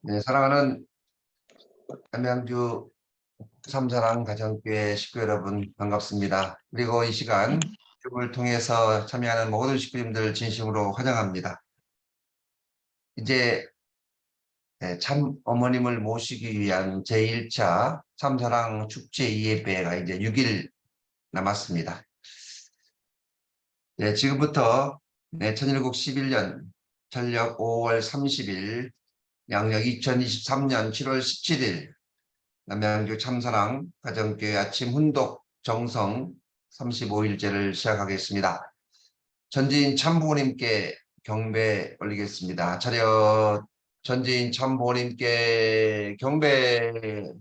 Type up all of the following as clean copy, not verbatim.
네, 사랑하는 한명주 삼사랑 가정교회 식구 여러분 반갑습니다. 그리고 이 시간 유튜브를 통해서 참여하는 모든 식구님들 진심으로 환영합니다. 이제 참 어머님을 모시기 위한 제1차 참사랑 축제 2예배가 이제 6일 남았습니다. 네, 지금부터 천일국 11년 전력 5월 30일 양력 2023년 7월 17일 남양주 참사랑 가정교회 아침 훈독 정성 35일째를 시작하겠습니다. 전지인 참부모님께 경배 올리겠습니다. 차렷. 전지인 참부모님께 경배.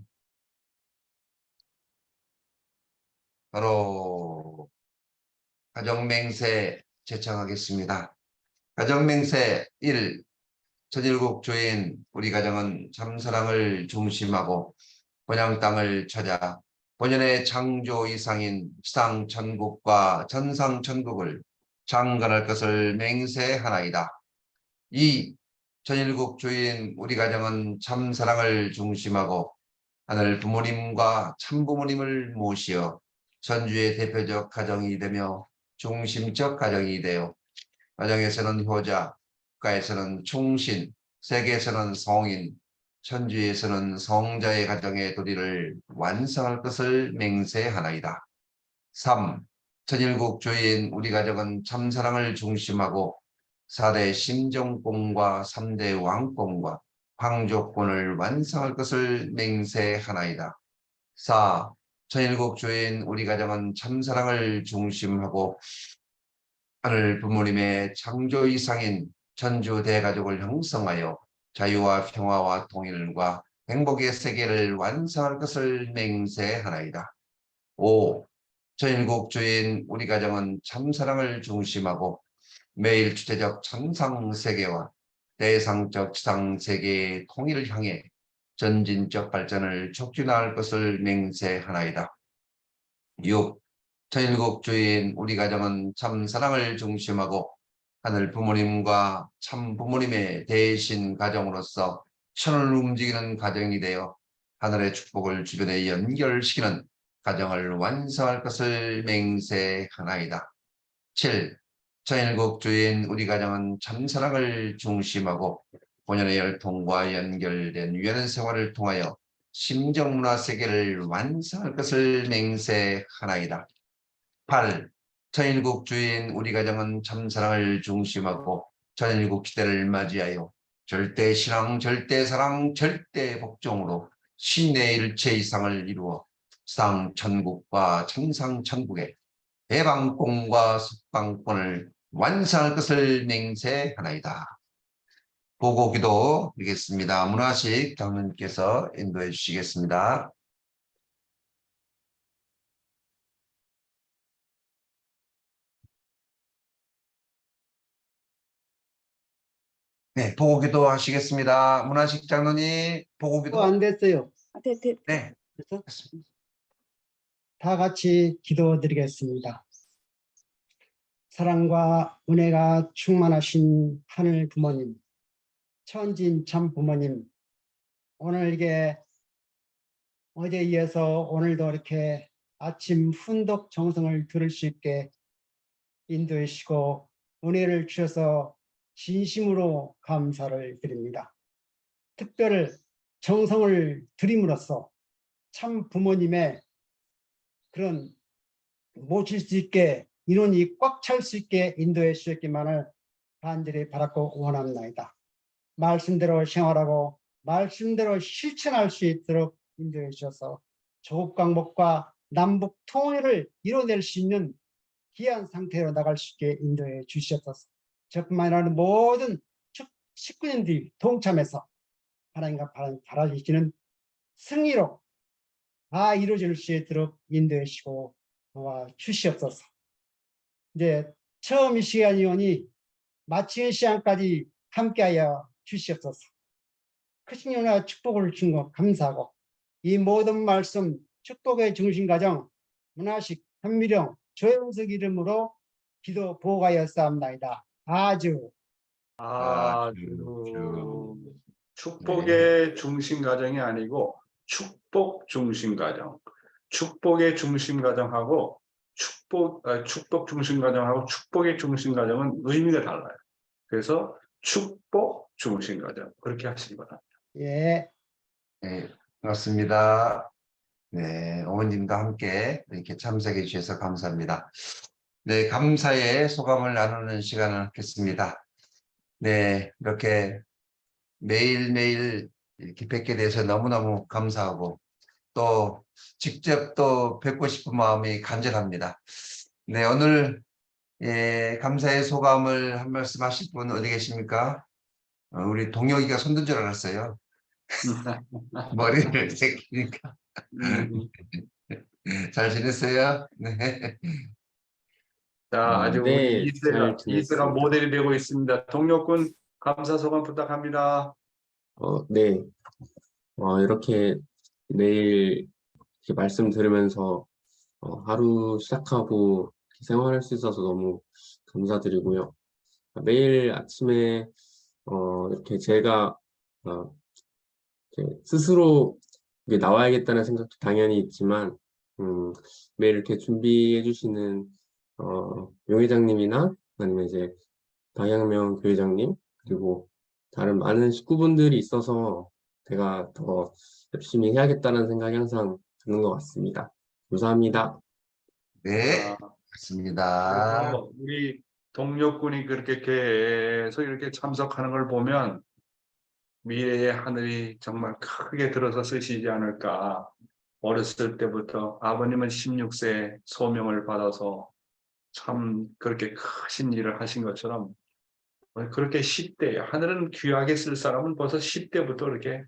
바로 가정맹세 제청하겠습니다. 가정맹세 1. 천일국 주인 우리 가정은 참사랑을 중심하고 본향 땅을 찾아 본연의 창조 이상인 지상천국과 전상천국을 창건할 것을 맹세하나이다. 2. 천일국 주인 우리 가정은 참사랑을 중심하고 하늘 부모님과 참부모님을 모시어 전주의 대표적 가정이 되며 중심적 가정이 되어 가정에서는 효자, 국가에서는 충신, 세계에서는 성인, 천주에서는 성자의 가정의 도리를 완성할 것을 맹세하나이다. 3. 천일국 주인 우리 가정은 참사랑을 중심하고 4대 심정권과 3대 왕권과 황조권을 완성할 것을 맹세하나이다. 4. 천일국 주인 우리 가정은 참사랑을 중심하고 하늘 부모님의 창조 이상인 전주 대가족을 형성하여 자유와 평화와 통일과 행복의 세계를 완성할 것을 맹세하나이다. 5. 천일국 주인 우리 가정은 참사랑을 중심하고 매일 주체적 천상세계와 대상적 지상세계의 통일을 향해 전진적 발전을 촉진할 것을 맹세하나이다. 6. 천일국 주인 우리 가정은 참사랑을 중심하고 하늘 부모님과 참 부모님의 대신 가정으로서 천을 움직이는 가정이 되어 하늘의 축복을 주변에 연결시키는 가정을 완성할 것을 맹세하나이다. 7. 천일국 주인 우리 가정은 참사랑을 중심하고 본연의 열통과 연결된 유연 생활을 통하여 심정문화 세계를 완성할 것을 맹세하나이다. 8. 천일국 주인 우리 가정은 참사랑을 중심하고 천일국 시대를 맞이하여 절대신앙, 절대사랑, 절대복종으로 신의 일체 이상을 이루어 상천국과 천상천국의 대방권과 석방권을 완성할 것을 맹세하나이다. 보고기도 드리겠습니다. 문화식 장로님께서 인도해 주시겠습니다. 네, 보고기도 하시겠습니다. 문화식 장로님, 보고기도 안 됐어요. 네, 그래서 다 같이 기도드리겠습니다. 사랑과 은혜가 충만하신 하늘 부모님, 천진 참 부모님, 오늘 이게 어제에 이어서 오늘도 이렇게 아침 훈독 정성을 들을 수 있게 인도해 주시고 은혜를 주셔서 진심으로 감사를 드립니다. 특별 정성을 드림으로써 참 부모님의 그런 모실 수 있게 인원이 꽉 찰 수 있게 인도해 주셨기만을 간절히 바랐고 원합니다. 말씀대로 생활하고 말씀대로 실천할 수 있도록 인도해 주셔서 조국 강복과 남북 통일을 이뤄낼 수 있는 귀한 상태로 나갈 수 있게 인도해 주셨소서. 저뿐만 아니라 모든 식구님들이 동참해서 하나님과 바라주시는 승리로 다 이루어질 수 있도록 인도해 주시고 도와주시옵소서. 이제 처음 이 시간이오니 마치는 시간까지 함께하여 주시옵소서. 크신 은혜와 축복을 준 것 감사하고 이 모든 말씀 축복의 중심가정 문화식 현미령 조영석 이름으로 기도 보호하였사옵나이다. 아주. 축복의 중심 가정이 아니고 축복 중심 가정. 축복의 중심 가정하고 축복 중심 가정하고 축복의 중심 가정은 의미가 달라요. 그래서 축복 중심 가정 그렇게 하시기 바랍니다. 예. 네, 반갑습니다. 네, 어머님과 함께 이렇게 참석해 주셔서 감사합니다. 네, 감사의 소감을 나누는 시간을 갖겠습니다. 네, 이렇게 매일매일 이렇게 뵙게 돼서 너무너무 감사하고 또 직접 또 뵙고 싶은 마음이 간절합니다. 네, 오늘 감사의 소감을 한 말씀 하실 분 어디 계십니까? 우리 동혁이가 손든 줄 알았어요. 머리를 새기니까. 잘 지냈어요? 네. 자, 아주 우리 네, 잘 이세가 지냈습니다. 모델이 되고 있습니다. 동료군 감사 소감 부탁합니다. 네. 이렇게 매일 이렇게 말씀 들으면서 하루 시작하고 생활할 수 있어서 너무 감사드리고요. 매일 아침에 이렇게 제가 이렇게 스스로 이게 나와야겠다는 생각도 당연히 있지만 매일 이렇게 준비해 주시는 용 회장님이나 아니면 이제 방향명 교회장님 그리고 다른 많은 식구분들이 있어서 제가 더 열심히 해야겠다는 생각이 항상 드는 것 같습니다. 감사합니다. 네, 맞습니다. 그리고 우리 동료군이 그렇게 계속 이렇게 참석하는 걸 보면 미래의 하늘이 정말 크게 들어서 쓰시지 않을까. 어렸을 때부터 아버님은 16세 소명을 받아서 참 그렇게 크신 일을 하신 것처럼 그렇게 10대, 하늘은 귀하게 쓸 사람은 벌써 10대부터 이렇게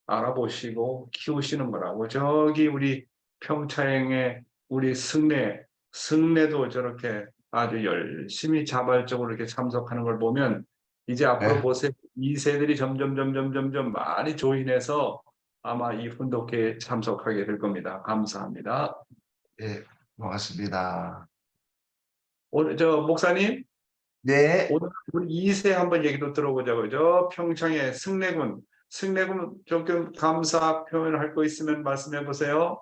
알아보시고 키우시는 거라고. 저기 우리 평창의 우리 승례도 저렇게 아주 열심히 자발적으로 이렇게 참석하는 걸 보면 이제 앞으로 네. 보세요. 이 세들이 점점 많이 조인해서 아마 이 훈독회에 참석하게 될 겁니다. 감사합니다. 네, 고맙습니다. 오늘 목사님 네, 오늘 우리 2세 한번 얘기도 들어보자고요. 저 평창의 승례군 조금 감사 표현할 거 있으면 말씀해 보세요.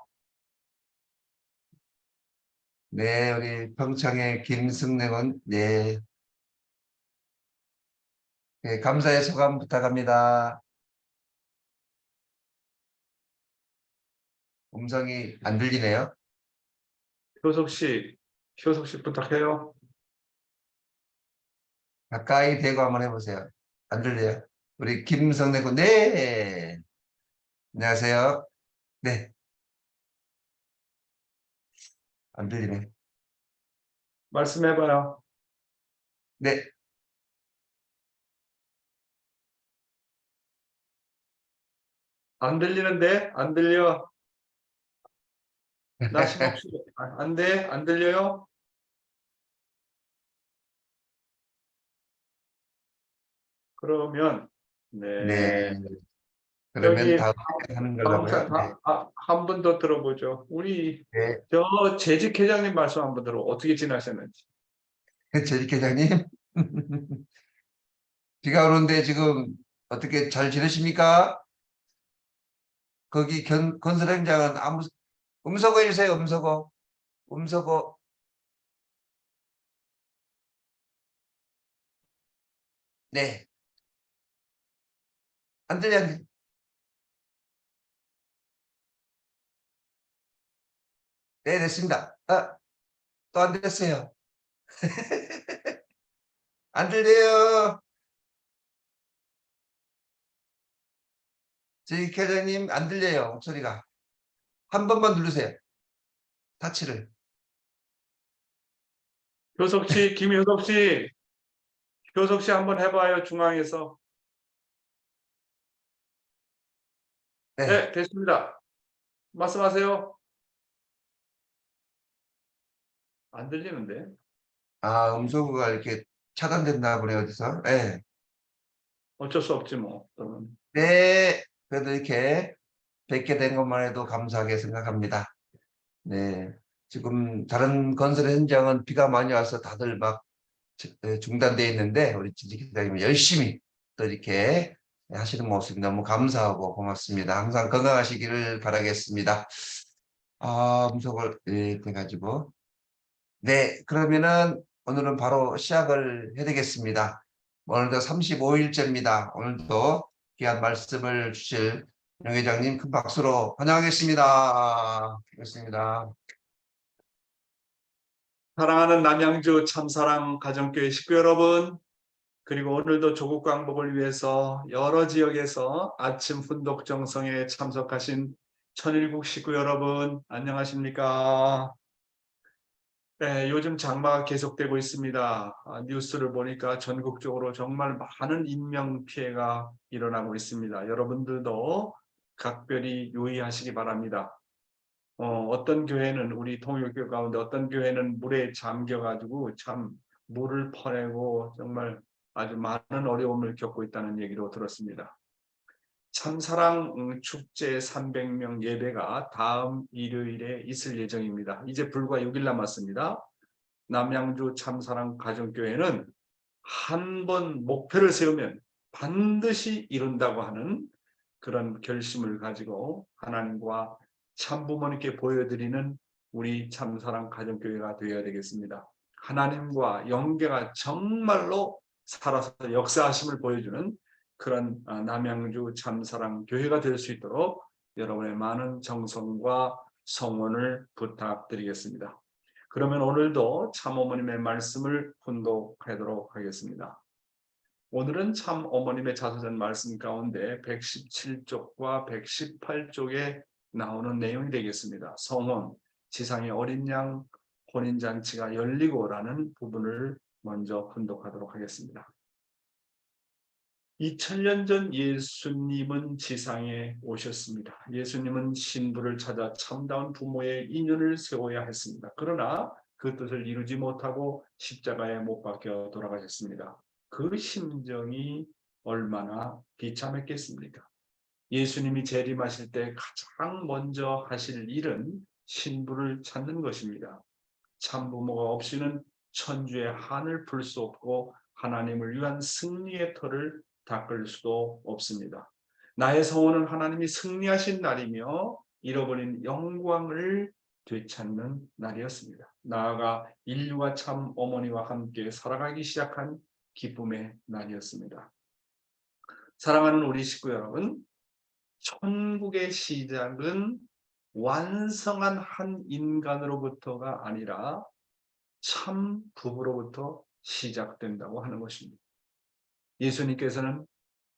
네, 우리 평창의 김승래군, 네, 네, 감사의 소감 부탁합니다. 음성이 안 들리네요. 효석 씨 부탁해요. 가까이 대고 한번 해보세요. 안 들려요? 우리 김성래군, 네, 안녕하세요. 네, 안 들리네. 말씀해 봐요. 네, 안 들리는데? 안 들려. 나심 없이 안 돼? 안 들려요? 그러면 네. 네. 그러면 여기 다음 하는 걸로 하고요. 네. 한 번 더 들어보죠. 우리 네. 저 재직 회장님 말씀 한번 들어. 어떻게 지나셨는지. 재직 회장님, 비가 오는데 지금 어떻게 잘 지내십니까? 거기 건설 현장은 아무 음소거 해주세요. 음소거. 네. 안 들려. 네, 됐습니다. 또 안 됐어요. 안 들려요. 저희 회장님 안 들려요. 목소리가. 한 번만 누르세요. 타치를. 효석 씨, 김효석 씨, 효석 씨 한번 해봐요. 중앙에서. 네. 네, 됐습니다. 말씀하세요. 안 들리는데. 음소거가 이렇게 차단됐나 보네, 어디서. 네. 어쩔 수 없지 뭐. 그러면. 네. 그래도 이렇게 뵙게 된 것만 해도 감사하게 생각합니다. 네. 지금 다른 건설 현장은 비가 많이 와서 다들 막 중단되어 있는데 우리 지지기자님은 열심히 또 이렇게 하시는 모습이 너무 감사하고 고맙습니다. 항상 건강하시기를 바라겠습니다. 음성을 돼가지고. 네, 그러면은 오늘은 바로 시작을 해야 되겠습니다. 오늘도 35일째입니다. 오늘도 귀한 말씀을 주실 명 회장님 큰 박수로 환영하겠습니다. 반갑습니다. 사랑하는 남양주 참사랑 가정교회 식구 여러분, 그리고 오늘도 조국 광복을 위해서 여러 지역에서 아침 훈독 정성에 참석하신 천일국 식구 여러분, 안녕하십니까? 네, 요즘 장마가 계속되고 있습니다. 뉴스를 보니까 전국적으로 정말 많은 인명 피해가 일어나고 있습니다. 여러분들도 각별히 유의하시기 바랍니다. 어떤 교회는 우리 통일교 가운데 어떤 교회는 물에 잠겨가지고 참 물을 퍼내고 정말 아주 많은 어려움을 겪고 있다는 얘기로 들었습니다. 참사랑 축제 300명 예배가 다음 일요일에 있을 예정입니다. 이제 불과 6일 남았습니다. 남양주 참사랑 가정교회는 한 번 목표를 세우면 반드시 이룬다고 하는 그런 결심을 가지고 하나님과 참부모님께 보여드리는 우리 참사랑 가정교회가 되어야 되겠습니다. 하나님과 연계가 정말로 살아서 역사하심을 보여주는 그런 남양주 참사랑 교회가 될 수 있도록 여러분의 많은 정성과 성원을 부탁드리겠습니다. 그러면 오늘도 참어머님의 말씀을 훈독하도록 하겠습니다. 오늘은 참어머님의 자서전 말씀 가운데 117쪽과 118쪽에 나오는 내용이 되겠습니다. 성혼, 지상의 어린 양, 혼인잔치가 열리고라는 부분을 먼저 훈독하도록 하겠습니다. 2000년 전 예수님은 지상에 오셨습니다. 예수님은 신부를 찾아 참다운 부모의 인연을 세워야 했습니다. 그러나 그 뜻을 이루지 못하고 십자가에 못 박혀 돌아가셨습니다. 그 심정이 얼마나 비참했겠습니까? 예수님이 재림하실 때 가장 먼저 하실 일은 신부를 찾는 것입니다. 참부모가 없이는 천주의 한을 풀 수 없고 하나님을 위한 승리의 터를 닦을 수도 없습니다. 나의 성원은 하나님이 승리하신 날이며 잃어버린 영광을 되찾는 날이었습니다. 나아가 인류가 참 어머니와 함께 살아가기 시작한 기쁨의 날이었습니다. 사랑하는 우리 식구 여러분, 천국의 시작은 완성한 한 인간으로부터가 아니라 참 부부로부터 시작된다고 하는 것입니다. 예수님께서는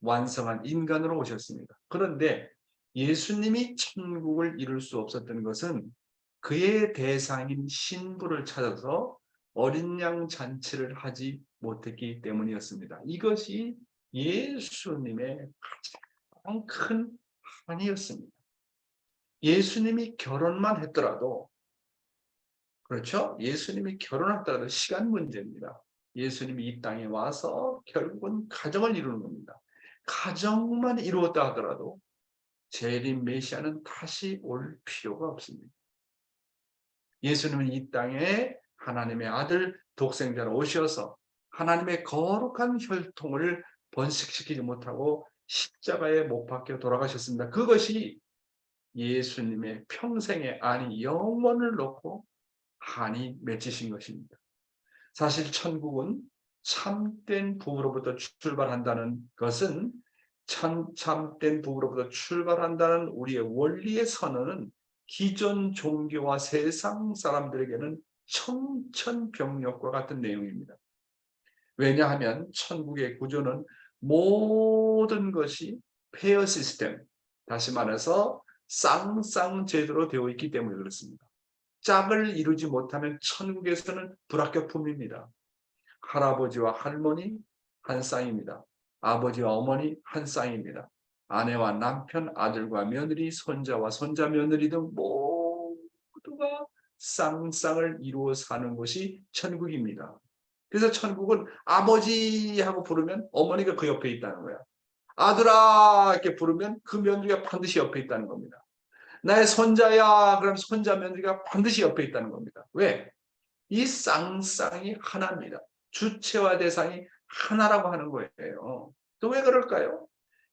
완성한 인간으로 오셨습니다. 그런데 예수님이 천국을 이룰 수 없었던 것은 그의 대상인 신부를 찾아서 어린 양 잔치를 하지 못했기 때문이었습니다. 이것이 예수님의 가장 큰 한이었습니다. 예수님이 결혼만 했더라도, 그렇죠? 예수님이 결혼했더라도 시간 문제입니다. 예수님이 이 땅에 와서 결국은 가정을 이루는 겁니다. 가정만 이루었다 하더라도 재림 메시아는 다시 올 필요가 없습니다. 예수님은 이 땅에 하나님의 아들 독생자로 오셔서 하나님의 거룩한 혈통을 번식시키지 못하고 십자가에 못 박혀 돌아가셨습니다. 그것이 예수님의 평생의 아니 영원을 놓고 한이 맺히신 것입니다. 사실 천국은 참된 부부로부터 출발한다는 것은 참된 부부로부터 출발한다는 우리의 원리의 선언은 기존 종교와 세상 사람들에게는 청천벽력과 같은 내용입니다. 왜냐하면 천국의 구조는 모든 것이 페어 시스템, 다시 말해서 쌍쌍제도로 되어 있기 때문에 그렇습니다. 짝을 이루지 못하면 천국에서는 불합격품입니다. 할아버지와 할머니 한 쌍입니다. 아버지와 어머니 한 쌍입니다. 아내와 남편, 아들과 며느리, 손자와 손자 며느리 등 모두가 쌍쌍을 이루어 사는 것이 천국입니다. 그래서 천국은 아버지하고 부르면 어머니가 그 옆에 있다는 거야. 아들아 이렇게 부르면 그 며느리가 반드시 옆에 있다는 겁니다. 나의 손자야 그럼 손자 며느리가 반드시 옆에 있다는 겁니다. 왜? 이 쌍쌍이 하나입니다. 주체와 대상이 하나라고 하는 거예요. 또 왜 그럴까요?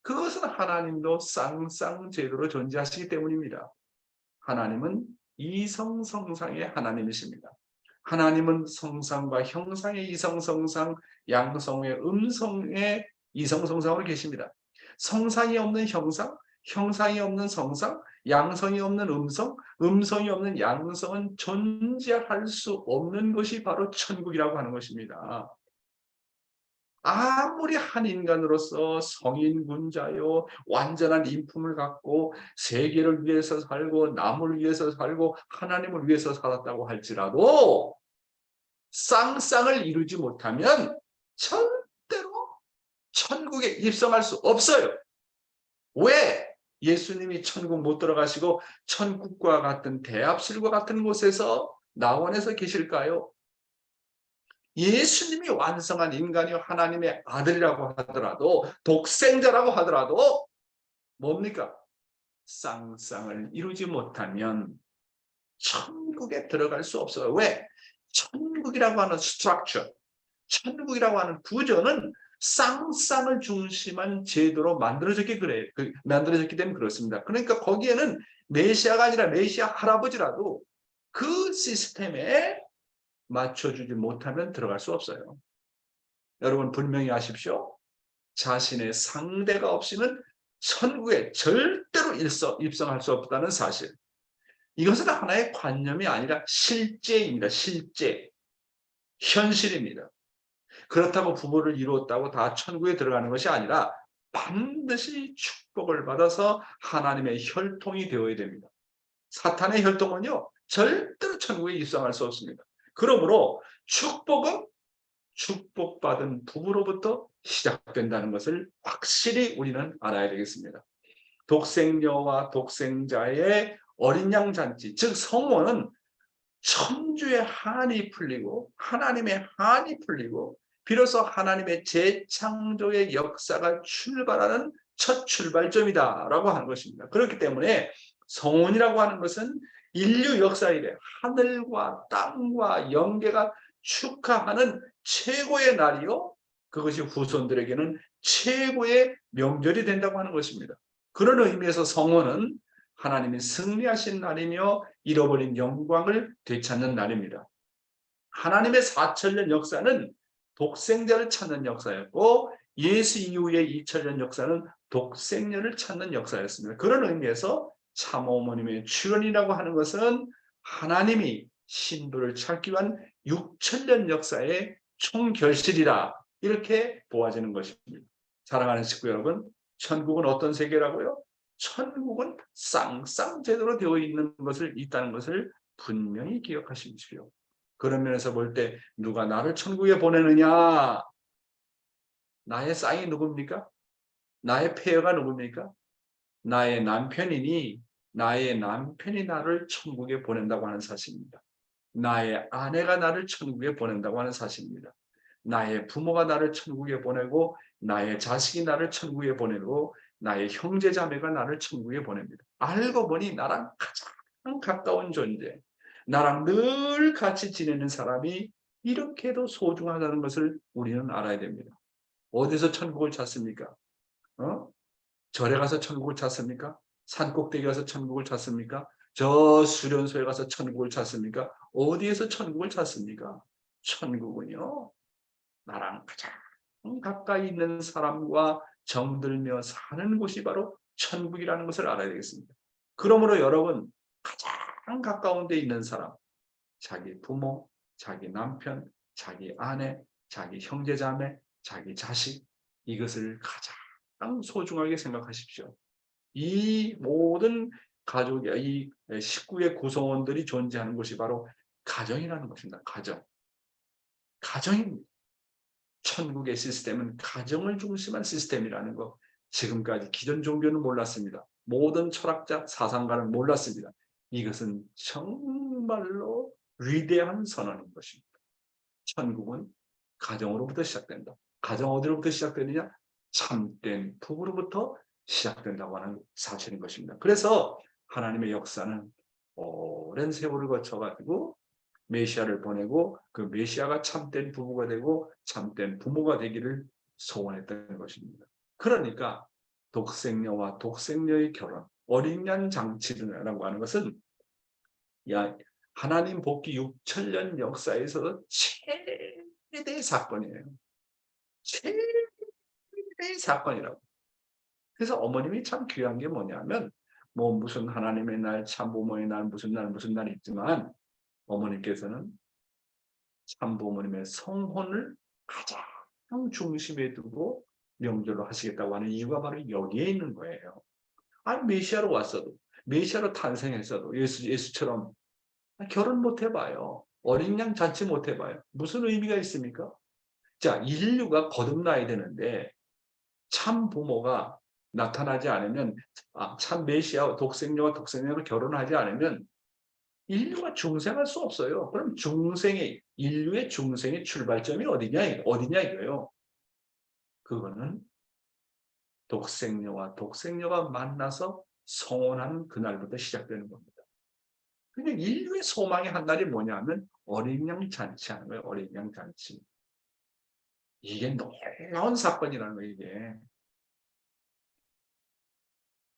그것은 하나님도 쌍쌍제도로 존재하시기 때문입니다. 하나님은 이성성상의 하나님이십니다. 하나님은 성상과 형상의 이성성상, 양성의 음성의 이성성상으로 계십니다. 성상이 없는 형상, 형상이 없는 성상, 양성이 없는 음성, 음성이 없는 양성은 존재할 수 없는 것이 바로 천국이라고 하는 것입니다. 아무리 한 인간으로서 성인군자요, 완전한 인품을 갖고 세계를 위해서 살고 남을 위해서 살고 하나님을 위해서 살았다고 할지라도 쌍쌍을 이루지 못하면 절대로 천국에 입성할 수 없어요. 왜? 예수님이 천국 못 들어가시고 천국과 같은 대합실과 같은 곳에서 나원에서 계실까요? 예수님이 완성한 인간이 하나님의 아들이라고 하더라도 독생자라고 하더라도 뭡니까? 쌍쌍을 이루지 못하면 천국에 들어갈 수 없어요. 왜? 천국이라고 하는 스트럭처, 천국이라고 하는 구조는 쌍쌍을 중심한 제도로 만들어졌기 때문에 그렇습니다. 그러니까 거기에는 메시아가 아니라 메시아 할아버지라도 그 시스템에 맞춰주지 못하면 들어갈 수 없어요. 여러분 분명히 아십시오. 자신의 상대가 없이는 천국에 절대로 입성할 수 없다는 사실. 이것은 하나의 관념이 아니라 실제입니다. 실제. 현실입니다. 그렇다고 부모를 이루었다고 다 천국에 들어가는 것이 아니라 반드시 축복을 받아서 하나님의 혈통이 되어야 됩니다. 사탄의 혈통은요, 절대로 천국에 입성할 수 없습니다. 그러므로 축복은 축복받은 부부로부터 시작된다는 것을 확실히 우리는 알아야 되겠습니다. 독생녀와 독생자의 어린 양 잔치, 즉 성모는 천주의 한이 풀리고 하나님의 한이 풀리고 비로소 하나님의 재창조의 역사가 출발하는 첫 출발점이다라고 하는 것입니다. 그렇기 때문에 성혼이라고 하는 것은 인류 역사 이래 하늘과 땅과 영계가 축하하는 최고의 날이요, 그것이 후손들에게는 최고의 명절이 된다고 하는 것입니다. 그런 의미에서 성혼은 하나님이 승리하신 날이며 잃어버린 영광을 되찾는 날입니다. 하나님의 4천년 역사는 독생자를 찾는 역사였고 예수 이후의 2000년 역사는 독생녀를 찾는 역사였습니다. 그런 의미에서 참어머님의 출현이라고 하는 것은 하나님이 신부를 찾기 위한 6000년 역사의 총결실이라 이렇게 보아지는 것입니다. 사랑하는 식구 여러분, 천국은 어떤 세계라고요? 천국은 쌍쌍제도로 되어 있다는 것을 분명히 기억하십시오. 그런 면에서 볼 때 누가 나를 천국에 보내느냐? 나의 쌍이 누굽니까? 나의 폐허가 누굽니까? 나의 남편이니 나의 남편이 나를 천국에 보낸다고 하는 사실입니다. 나의 아내가 나를 천국에 보낸다고 하는 사실입니다. 나의 부모가 나를 천국에 보내고 나의 자식이 나를 천국에 보내고 나의 형제 자매가 나를 천국에 보냅니다. 알고 보니 나랑 가장 가까운 존재, 나랑 늘 같이 지내는 사람이 이렇게도 소중하다는 것을 우리는 알아야 됩니다. 어디서 천국을 찾습니까? 절에 가서 천국을 찾습니까? 산꼭대기 가서 천국을 찾습니까? 저 수련소에 가서 천국을 찾습니까? 어디에서 천국을 찾습니까? 천국은요, 나랑 가장 가까이 있는 사람과 정들며 사는 곳이 바로 천국이라는 것을 알아야 되겠습니다. 그러므로 여러분, 가장 가까운 데 있는 사람, 자기 부모, 자기 남편, 자기 아내, 자기 형제자매, 자기 자식, 이것을 가장 소중하게 생각하십시오. 이 모든 가족의 이 식구의 구성원들이 존재하는 곳이 바로 가정이라는 것입니다. 가정입니다. 천국의 시스템은 가정을 중심한 시스템이라는 거, 지금까지 기존 종교는 몰랐습니다. 모든 철학자, 사상가는 몰랐습니다. 이것은 정말로 위대한 선언인 것입니다. 천국은 가정으로부터 시작된다. 가정 어디로부터 시작되느냐? 참된 부부로부터 시작된다고 하는 사실인 것입니다. 그래서 하나님의 역사는 오랜 세월을 거쳐가지고 메시아를 보내고 그 메시아가 참된 부부가 되고 참된 부모가 되기를 소원했던 것입니다. 그러니까 독생녀와 독생녀의 결혼, 어린 양 잔치라고 하는 것은 하나님 복귀 6천년 역사에서 최대의 사건이에요. 최대의 사건이라고. 그래서 어머님이 참 귀한 게 뭐냐면 뭐 무슨 하나님의 날, 참부모의 날, 무슨 날 있지만 어머님께서는 참부모님의 성혼을 가장 중심에 두고 명절로 하시겠다고 하는 이유가 바로 여기에 있는 거예요. 아니 메시아로 왔어도 메시아로 탄생했어도 예수처럼 결혼 못 해봐요. 어린 양 잔치 못 해봐요. 무슨 의미가 있습니까? 자, 인류가 거듭나야 되는데 참 부모가 나타나지 않으면 참 메시아와 독생녀와 독생녀로 결혼하지 않으면 인류가 중생할 수 없어요. 그럼 인류의 중생의 출발점이 어디냐 이거예요. 그거는 독생녀와 독생녀가 만나서 성혼한 그날부터 시작되는 겁니다. 근데 인류의 소망의 한 날이 뭐냐면 어린 양 잔치하는 거예요. 어린 양 잔치. 이게 놀라운 사건이라는 거예요. 이게.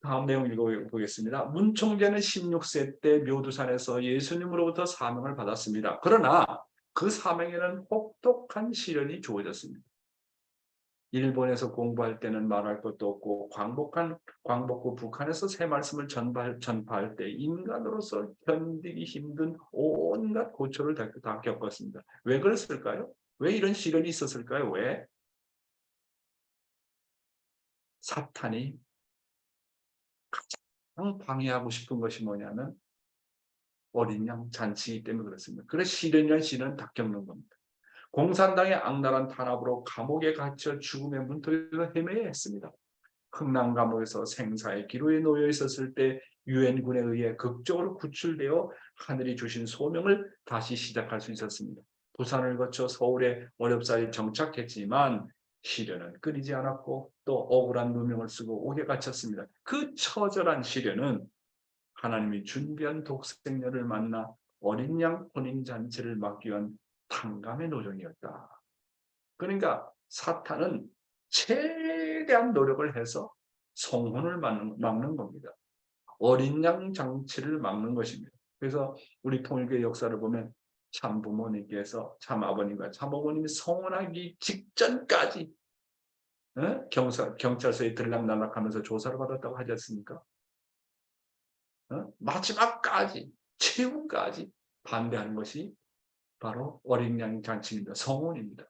다음 내용 읽어보겠습니다. 문 총재는 16세 때 묘두산에서 예수님으로부터 사명을 받았습니다. 그러나 그 사명에는 혹독한 시련이 주어졌습니다. 일본에서 공부할 때는 말할 것도 없고 광복 후 북한에서 새 말씀을 전파할 때 인간으로서 견디기 힘든 온갖 고초를 다 겪었습니다. 왜 그랬을까요? 왜 이런 시련이 있었을까요? 왜? 사탄이 가장 방해하고 싶은 것이 뭐냐면 어린 양 잔치이기 때문에 그렇습니다. 그래서 시련이란 시련은 다 겪는 겁니다. 공산당의 악랄한 탄압으로 감옥에 갇혀 죽음의 문턱에서 헤매야 했습니다. 흥남 감옥에서 생사의 기로에 놓여 있었을 때 유엔군에 의해 극적으로 구출되어 하늘이 주신 소명을 다시 시작할 수 있었습니다. 부산을 거쳐 서울에 어렵사리 정착했지만 시련은 끊이지 않았고 또 억울한 누명을 쓰고 옥에 갇혔습니다. 그 처절한 시련은 하나님이 준비한 독생녀를 만나 어린 양 혼인잔치를 막기 위한 탕감의 노정이었다. 그러니까 사탄은 최대한 노력을 해서 성혼을 막는 겁니다. 어린 양 잔치를 막는 것입니다. 그래서 우리 통일교의 역사를 보면 참 부모님께서 참 아버님과 참 어머님이 성혼하기 직전까지 경찰서에 들락날락하면서 조사를 받았다고 하지 않습니까? 마지막까지 최후까지 반대하는 것이 바로 어린 양 잔치입니다. 성혼입니다.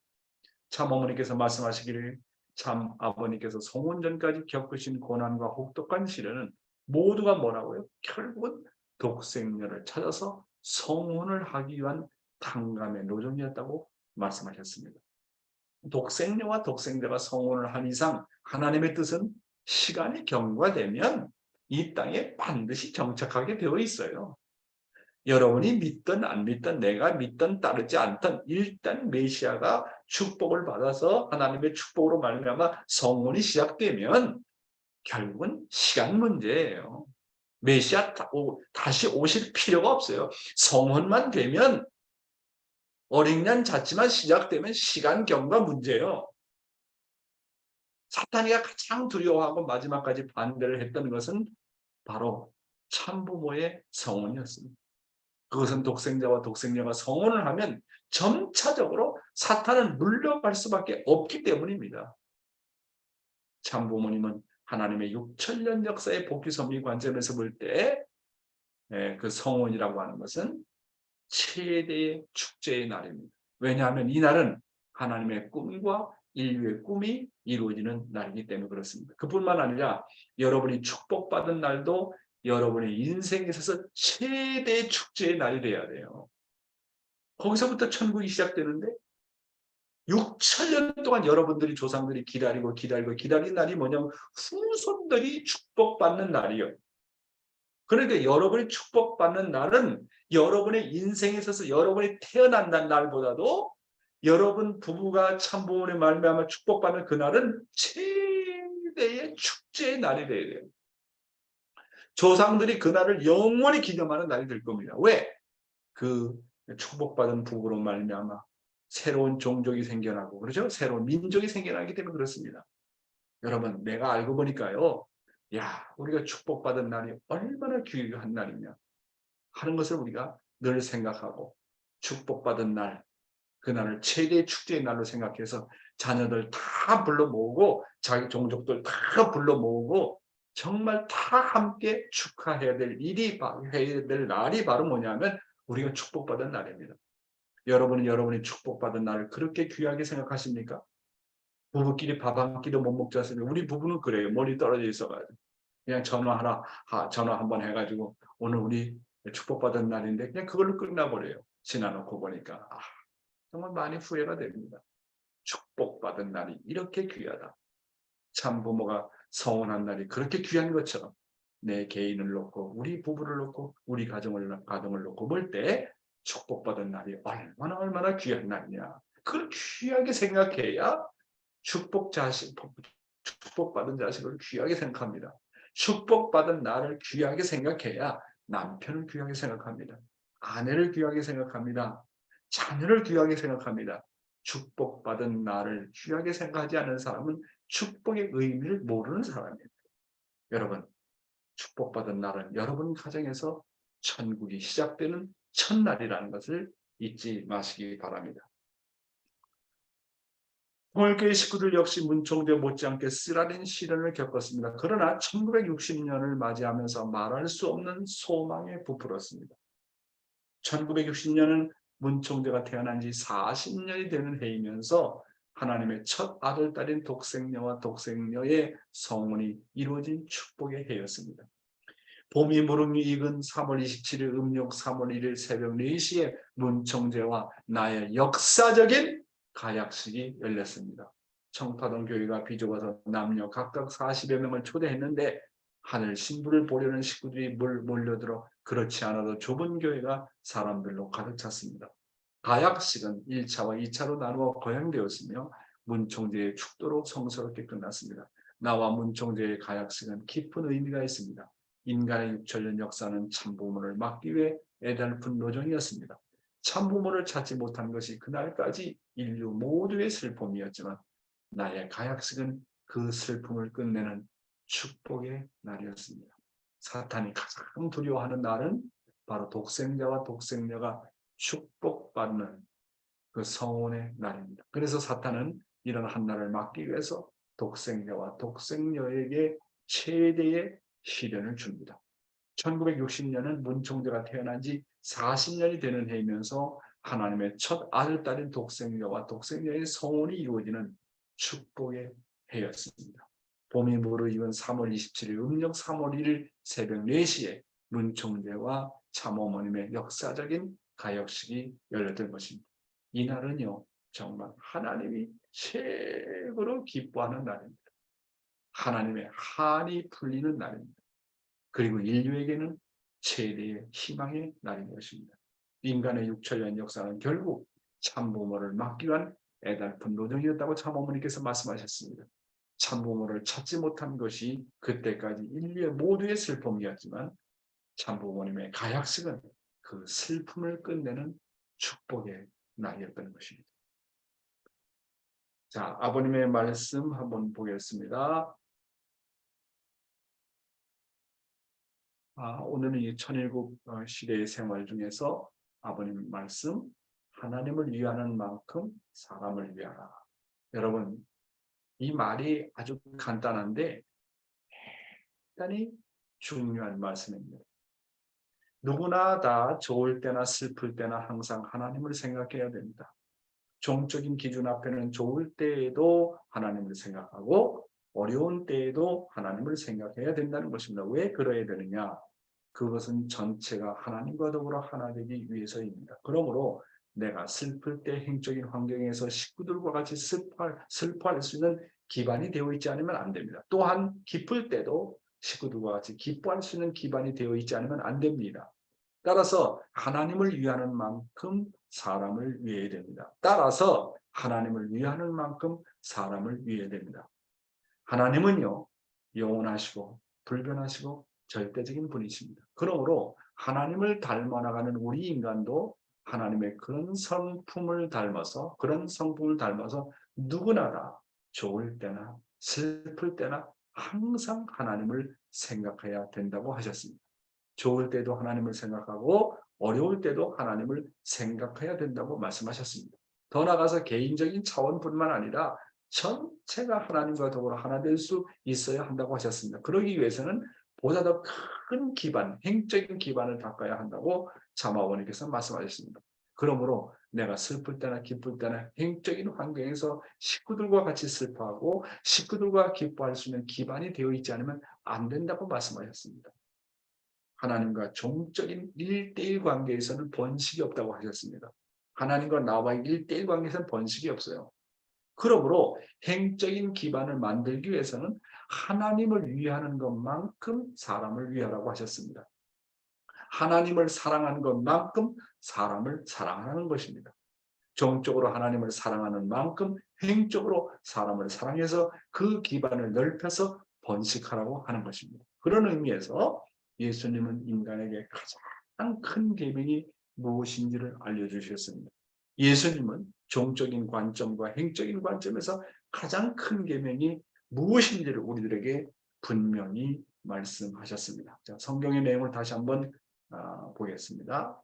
참 어머니께서 말씀하시기를 참 아버님께서 성혼 전까지 겪으신 고난과 혹독한 시련은 모두가 뭐라고요? 결국은 독생녀를 찾아서 성혼을 하기 위한 탕감의 노정이었다고 말씀하셨습니다. 독생녀와 독생자가 성혼을 한 이상 하나님의 뜻은 시간이 경과되면 이 땅에 반드시 정착하게 되어 있어요. 여러분이 믿든 안 믿든 내가 믿든 따르지 않든 일단 메시아가 축복을 받아서 하나님의 축복으로 말미암아 성혼이 시작되면 결국은 시간 문제예요. 메시아 다시 오실 필요가 없어요. 성혼만 되면 어린 양 잔치만 시작되면 시간 경과 문제예요. 사탄이가 가장 두려워하고 마지막까지 반대를 했던 것은 바로 참부모의 성혼이었습니다. 그것은 독생자와 독생녀가 성혼을 하면 점차적으로 사탄은 물러갈 수밖에 없기 때문입니다. 참부모님은 하나님의 6천년 역사의 복귀 섭리 관점에서 볼 때 그 성혼이라고 하는 것은 최대의 축제의 날입니다. 왜냐하면 이 날은 하나님의 꿈과 인류의 꿈이 이루어지는 날이기 때문에 그렇습니다. 그뿐만 아니라 여러분이 축복받은 날도 여러분의 인생에 있어서 최대의 축제의 날이 돼야 돼요. 거기서부터 천국이 시작되는데 6천년 동안 여러분들이 조상들이 기다린 날이 뭐냐면 후손들이 축복받는 날이에요. 그러니까 여러분이 축복받는 날은 여러분의 인생에 있어서 여러분이 태어난다는 날보다도 여러분 부부가 참부모의 말미암아 축복받는 그날은 최대의 축제의 날이 돼야 돼요. 조상들이 그날을 영원히 기념하는 날이 될 겁니다. 왜? 그 축복받은 부부로 말미암아 새로운 종족이 생겨나고 그렇죠? 새로운 민족이 생겨나기 때문에 그렇습니다. 여러분, 내가 알고 보니까요. 야, 우리가 축복받은 날이 얼마나 귀한 날이냐 하는 것을 우리가 늘 생각하고 축복받은 날, 그날을 최대의 축제의 날로 생각해서 자녀들 다 불러 모으고 자기 종족들 다 불러 모으고 정말 다 함께 축하해야 될 해야 될 날이 바로 뭐냐면 우리가 축복받은 날입니다. 여러분은 여러분이 축복받은 날을 그렇게 귀하게 생각하십니까? 부부끼리 밥 한 끼도 못 먹지 않습니까? 우리 부부는 그래요. 멀리 떨어져 있어가지고 그냥 전화 한번 해가지고 오늘 우리 축복받은 날인데 그냥 그걸로 끝나버려요. 지나놓고 보니까 정말 많이 후회가 됩니다. 축복받은 날이 이렇게 귀하다. 참 부모가 성원한 날이 그렇게 귀한 것처럼 내 개인을 놓고 우리 부부를 놓고 우리 가정을 놓고 볼 때 축복받은 날이 얼마나 귀한 날이냐. 그걸 귀하게 생각해야 축복받은 자식을 귀하게 생각합니다. 축복받은 나를 귀하게 생각해야 남편을 귀하게 생각합니다. 아내를 귀하게 생각합니다. 자녀를 귀하게 생각합니다. 축복받은 나를 귀하게 생각하지 않는 사람은 축복의 의미를 모르는 사람입니다. 여러분, 축복받은 날은 여러분 가정에서 천국이 시작되는 첫날이라는 것을 잊지 마시기 바랍니다. 통일교회 식구들 역시 문총재 못지않게 쓰라린 시련을 겪었습니다. 그러나 1960년을 맞이하면서 말할 수 없는 소망에 부풀었습니다. 1960년은 문총재가 태어난 지 40년이 되는 해이면서 하나님의 첫 아들, 딸인 독생녀와 독생녀의 성혼이 이루어진 축복의 해였습니다. 봄이 무릉이 익은 3월 27일 음력 3월 1일 새벽 4시에 문총재와 나의 역사적인 가약식이 열렸습니다. 청파동 교회가 비좁아서 남녀 각각 40여 명을 초대했는데 하늘 신부를 보려는 식구들이 몰려들어 그렇지 않아도 좁은 교회가 사람들로 가득 찼습니다. 가약식은 1차와 2차로 나누어 거행되었으며 문총재의 축도로 성스럽게 끝났습니다. 나와 문총재의 가약식은 깊은 의미가 있습니다. 인간의 6천년 역사는 참부모를 막기 위해 애달픈 노정이었습니다. 참부모를 찾지 못한 것이 그날까지 인류 모두의 슬픔이었지만 나의 가약식은 그 슬픔을 끝내는 축복의 날이었습니다. 사탄이 가장 두려워하는 날은 바로 독생자와 독생녀가 축복받는 그 성혼의 날입니다. 그래서 사탄은 이런 한 날을 막기 위해서 독생자와 독생녀에게 최대의 시련을 줍니다. 1960년은 문총재가 태어난 지 40년이 되는 해이면서 하나님의 첫 아들, 딸인 독생녀와 독생녀의 성혼이 이루어지는 축복의 해였습니다. 봄이 무르익은 3월 27일 음력 3월 1일 새벽 4시에 문총재와 참어머님의 역사적인 가역식이 열렸던 것입니다. 이날은요 정말 하나님이 최고로 기뻐하는 날입니다. 하나님의 한이 풀리는 날입니다. 그리고 인류에게는 최대의 희망의 날인 것입니다. 인간의 6천년 역사는 결국 참부모를 막기 위한 애달픈 노정이었다고 참어머니께서 말씀하셨습니다. 참부모를 찾지 못한 것이 그때까지 인류의 모두의 슬픔이었지만 참부모님의 가약식은 그 슬픔을 끝내는 축복의 날이었던 것입니다. 자, 아버님의 말씀 한번 보겠습니다. 오늘은 이 천일국 시대의 생활 중에서 아버님 말씀 하나님을 위하는 만큼 사람을 위하라. 여러분 이 말이 아주 간단한데 대단히 중요한 말씀입니다. 누구나 다 좋을 때나 슬플 때나 항상 하나님을 생각해야 됩니다. 종적인 기준 앞에는 좋을 때에도 하나님을 생각하고 어려운 때에도 하나님을 생각해야 된다는 것입니다. 왜 그래야 되느냐? 그것은 전체가 하나님과 더불어 하나 되기 위해서입니다. 그러므로 내가 슬플 때 행적인 환경에서 식구들과 같이 슬퍼할 수 있는 기반이 되어 있지 않으면 안 됩니다. 또한 기쁠 때도 식구들과 같이 기뻐할 수 있는 기반이 되어 있지 않으면 안 됩니다. 따라서 하나님을 위하는 만큼 사람을 위해야 됩니다. 따라서 하나님을 위하는 만큼 사람을 위해야 됩니다. 하나님은요 영원하시고 불변하시고 절대적인 분이십니다. 그러므로 하나님을 닮아나가는 우리 인간도 하나님의 그런 성품을 닮아서 누구나 다 좋을 때나 슬플 때나 항상 하나님을 생각해야 된다고 하셨습니다. 좋을 때도 하나님을 생각하고 어려울 때도 하나님을 생각해야 된다고 말씀하셨습니다. 더 나아가서 개인적인 차원뿐만 아니라 전체가 하나님과 더불어 하나 될 수 있어야 한다고 하셨습니다. 그러기 위해서는 보다 더 큰 기반, 행적인 기반을 닦아야 한다고 자마어머니께서 말씀하셨습니다. 그러므로 내가 슬플 때나 기쁠 때나 행적인 환경에서 식구들과 같이 슬퍼하고 식구들과 기뻐할 수 있는 기반이 되어 있지 않으면 안 된다고 말씀하셨습니다. 하나님과 종적인 1:1 관계에서는 번식이 없다고 하셨습니다. 하나님과 나와의 1:1 관계에서는 번식이 없어요. 그러므로 행적인 기반을 만들기 위해서는 하나님을 위하는 것만큼 사람을 위하라고 하셨습니다. 하나님을 사랑하는 것만큼 사람을 사랑하는 것입니다. 정적으로 하나님을 사랑하는 만큼 행적으로 사람을 사랑해서 그 기반을 넓혀서 번식하라고 하는 것입니다. 그런 의미에서 예수님은 인간에게 가장 큰 계명이 무엇인지를 알려주셨습니다. 예수님은 종적인 관점과 행적인 관점에서 가장 큰 계명이 무엇인지를 우리들에게 분명히 말씀하셨습니다. 자, 성경의 내용을 다시 한번 보겠습니다.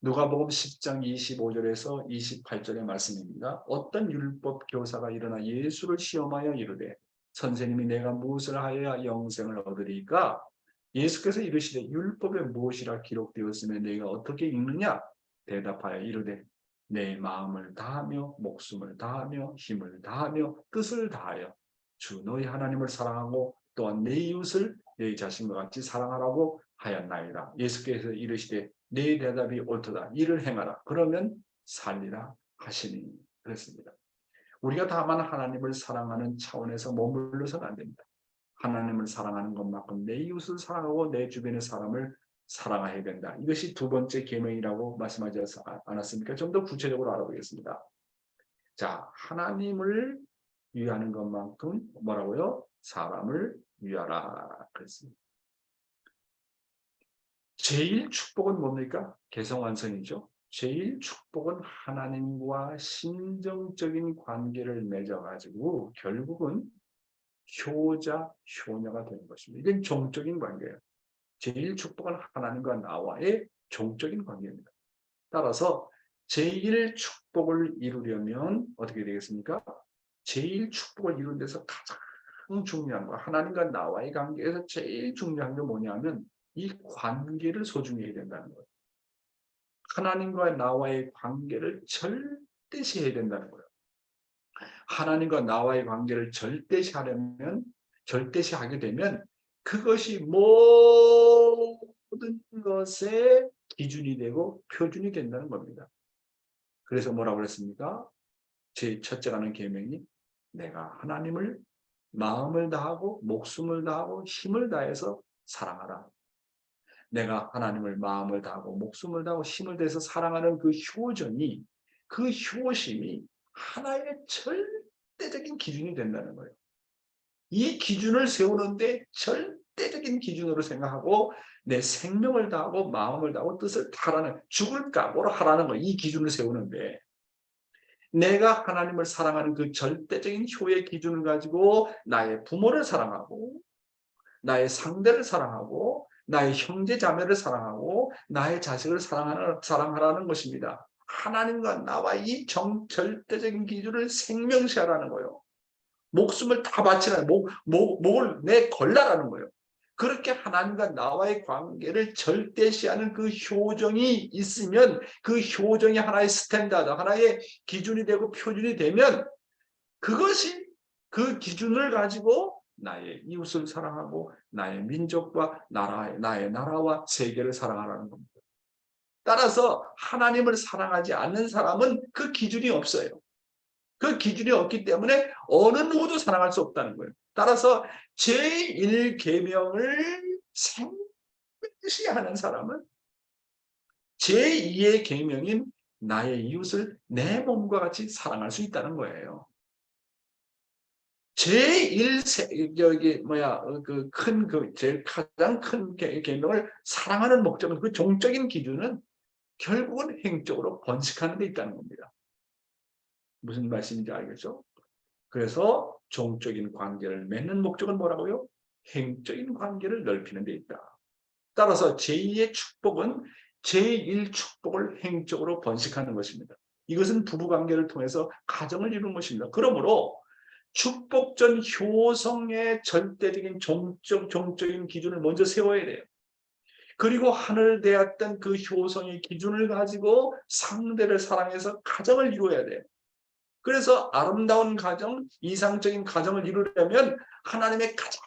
누가복음 10장 25절에서 28절의 말씀입니다. 어떤 율법 교사가 일어나 예수를 시험하여 이르되 선생님이 내가 무엇을 하여야 영생을 얻으리까? 예수께서 이르시되 율법에 무엇이라 기록되었으면 내가 어떻게 읽느냐? 대답하여 이르되 내 마음을 다하며 목숨을 다하며 힘을 다하며 뜻을 다하여 주 너희 하나님을 사랑하고 또한 내 이웃을 내 자신과 같이 사랑하라고 하였나이다. 예수께서 이르시되 내 대답이 옳도다. 이를 행하라. 그러면 살리라 하시니 그랬습니다. 우리가 다만 하나님을 사랑하는 차원에서 머물러서는 안 됩니다. 하나님을 사랑하는 것만큼 내 이웃을 사랑하고 내 주변의 사람을 사랑해야 된다. 이것이 두 번째 계명이라고 말씀하지 않았습니까? 좀 더 구체적으로 알아보겠습니다. 자, 하나님을 위하는 것만큼 뭐라고요? 사람을 위하라 그랬습니다. 제일 축복은 뭡니까? 개성완성이죠. 제일 축복은 하나님과 심정적인 관계를 맺어가지고 결국은 효자, 효녀가 되는 것입니다. 이건 종적인 관계예요. 제일 축복은 하나님과 나와의 종적인 관계입니다. 따라서 제일 축복을 이루려면 어떻게 되겠습니까? 제일 축복을 이루는 데서 가장 중요한 거, 하나님과 나와의 관계에서 제일 중요한 게 뭐냐면 이 관계를 소중히 해야 된다는 거예요. 하나님과 나와의 관계를 절대시 해야 된다는 거예요. 하나님과 나와의 관계를 절대시하려면, 절대시하게 되면 그것이 모든 것의 기준이 되고 표준이 된다는 겁니다. 그래서 뭐라고 그랬습니까? 제 첫째라는 계명이 내가 하나님을 마음을 다하고 목숨을 다하고 힘을 다해서 사랑하라. 내가 하나님을 마음을 다하고 목숨을 다하고 힘을 다해서 사랑하는 그 효정이, 그 효심이 하나의 절대적인 기준이 된다는 거예요. 이 기준을 세우는데 절대적인 기준으로 생각하고 내 생명을 다하고 마음을 다하고 뜻을 다하라는, 죽을 각오로 하라는 거예요. 이 기준을 세우는데 내가 하나님을 사랑하는 그 절대적인 효의 기준을 가지고 나의 부모를 사랑하고 나의 상대를 사랑하고 나의 형제 자매를 사랑하고 나의 자식을 사랑하라는 것입니다. 하나님과 나와 이 절대적인 기준을 생명시하라는 거예요. 목숨을 다 바치라는, 목을 내 걸라라는 거예요. 그렇게 하나님과 나와의 관계를 절대시하는 그 효정이 있으면, 그 효정이 하나의 스탠다드, 하나의 기준이 되고 표준이 되면 그것이 그 기준을 가지고 나의 이웃을 사랑하고 나의 민족과 나의 나라와 세계를 사랑하라는 겁니다. 따라서 하나님을 사랑하지 않는 사람은 그 기준이 없어요. 그 기준이 없기 때문에 어느 누구도 사랑할 수 없다는 거예요. 따라서 제1계명을 생명시하는 사람은 제2의 계명인 나의 이웃을 내 몸과 같이 사랑할 수 있다는 거예요. 제일 가장 큰 계명을 사랑하는 목적은, 그 종적인 기준은 결국은 행적으로 번식하는 데 있다는 겁니다. 무슨 말씀인지 알겠죠? 그래서 종적인 관계를 맺는 목적은 뭐라고요? 행적인 관계를 넓히는 데 있다. 따라서 제2의 축복은 제1축복을 행적으로 번식하는 것입니다. 이것은 부부관계를 통해서 가정을 이루는 것입니다. 그러므로 축복전 효성의 절대적인 종적인 기준을 먼저 세워야 돼요. 그리고 하늘 대했던 그 효성의 기준을 가지고 상대를 사랑해서 가정을 이루어야 돼요. 그래서 아름다운 가정, 이상적인 가정을 이루려면 하나님의 가장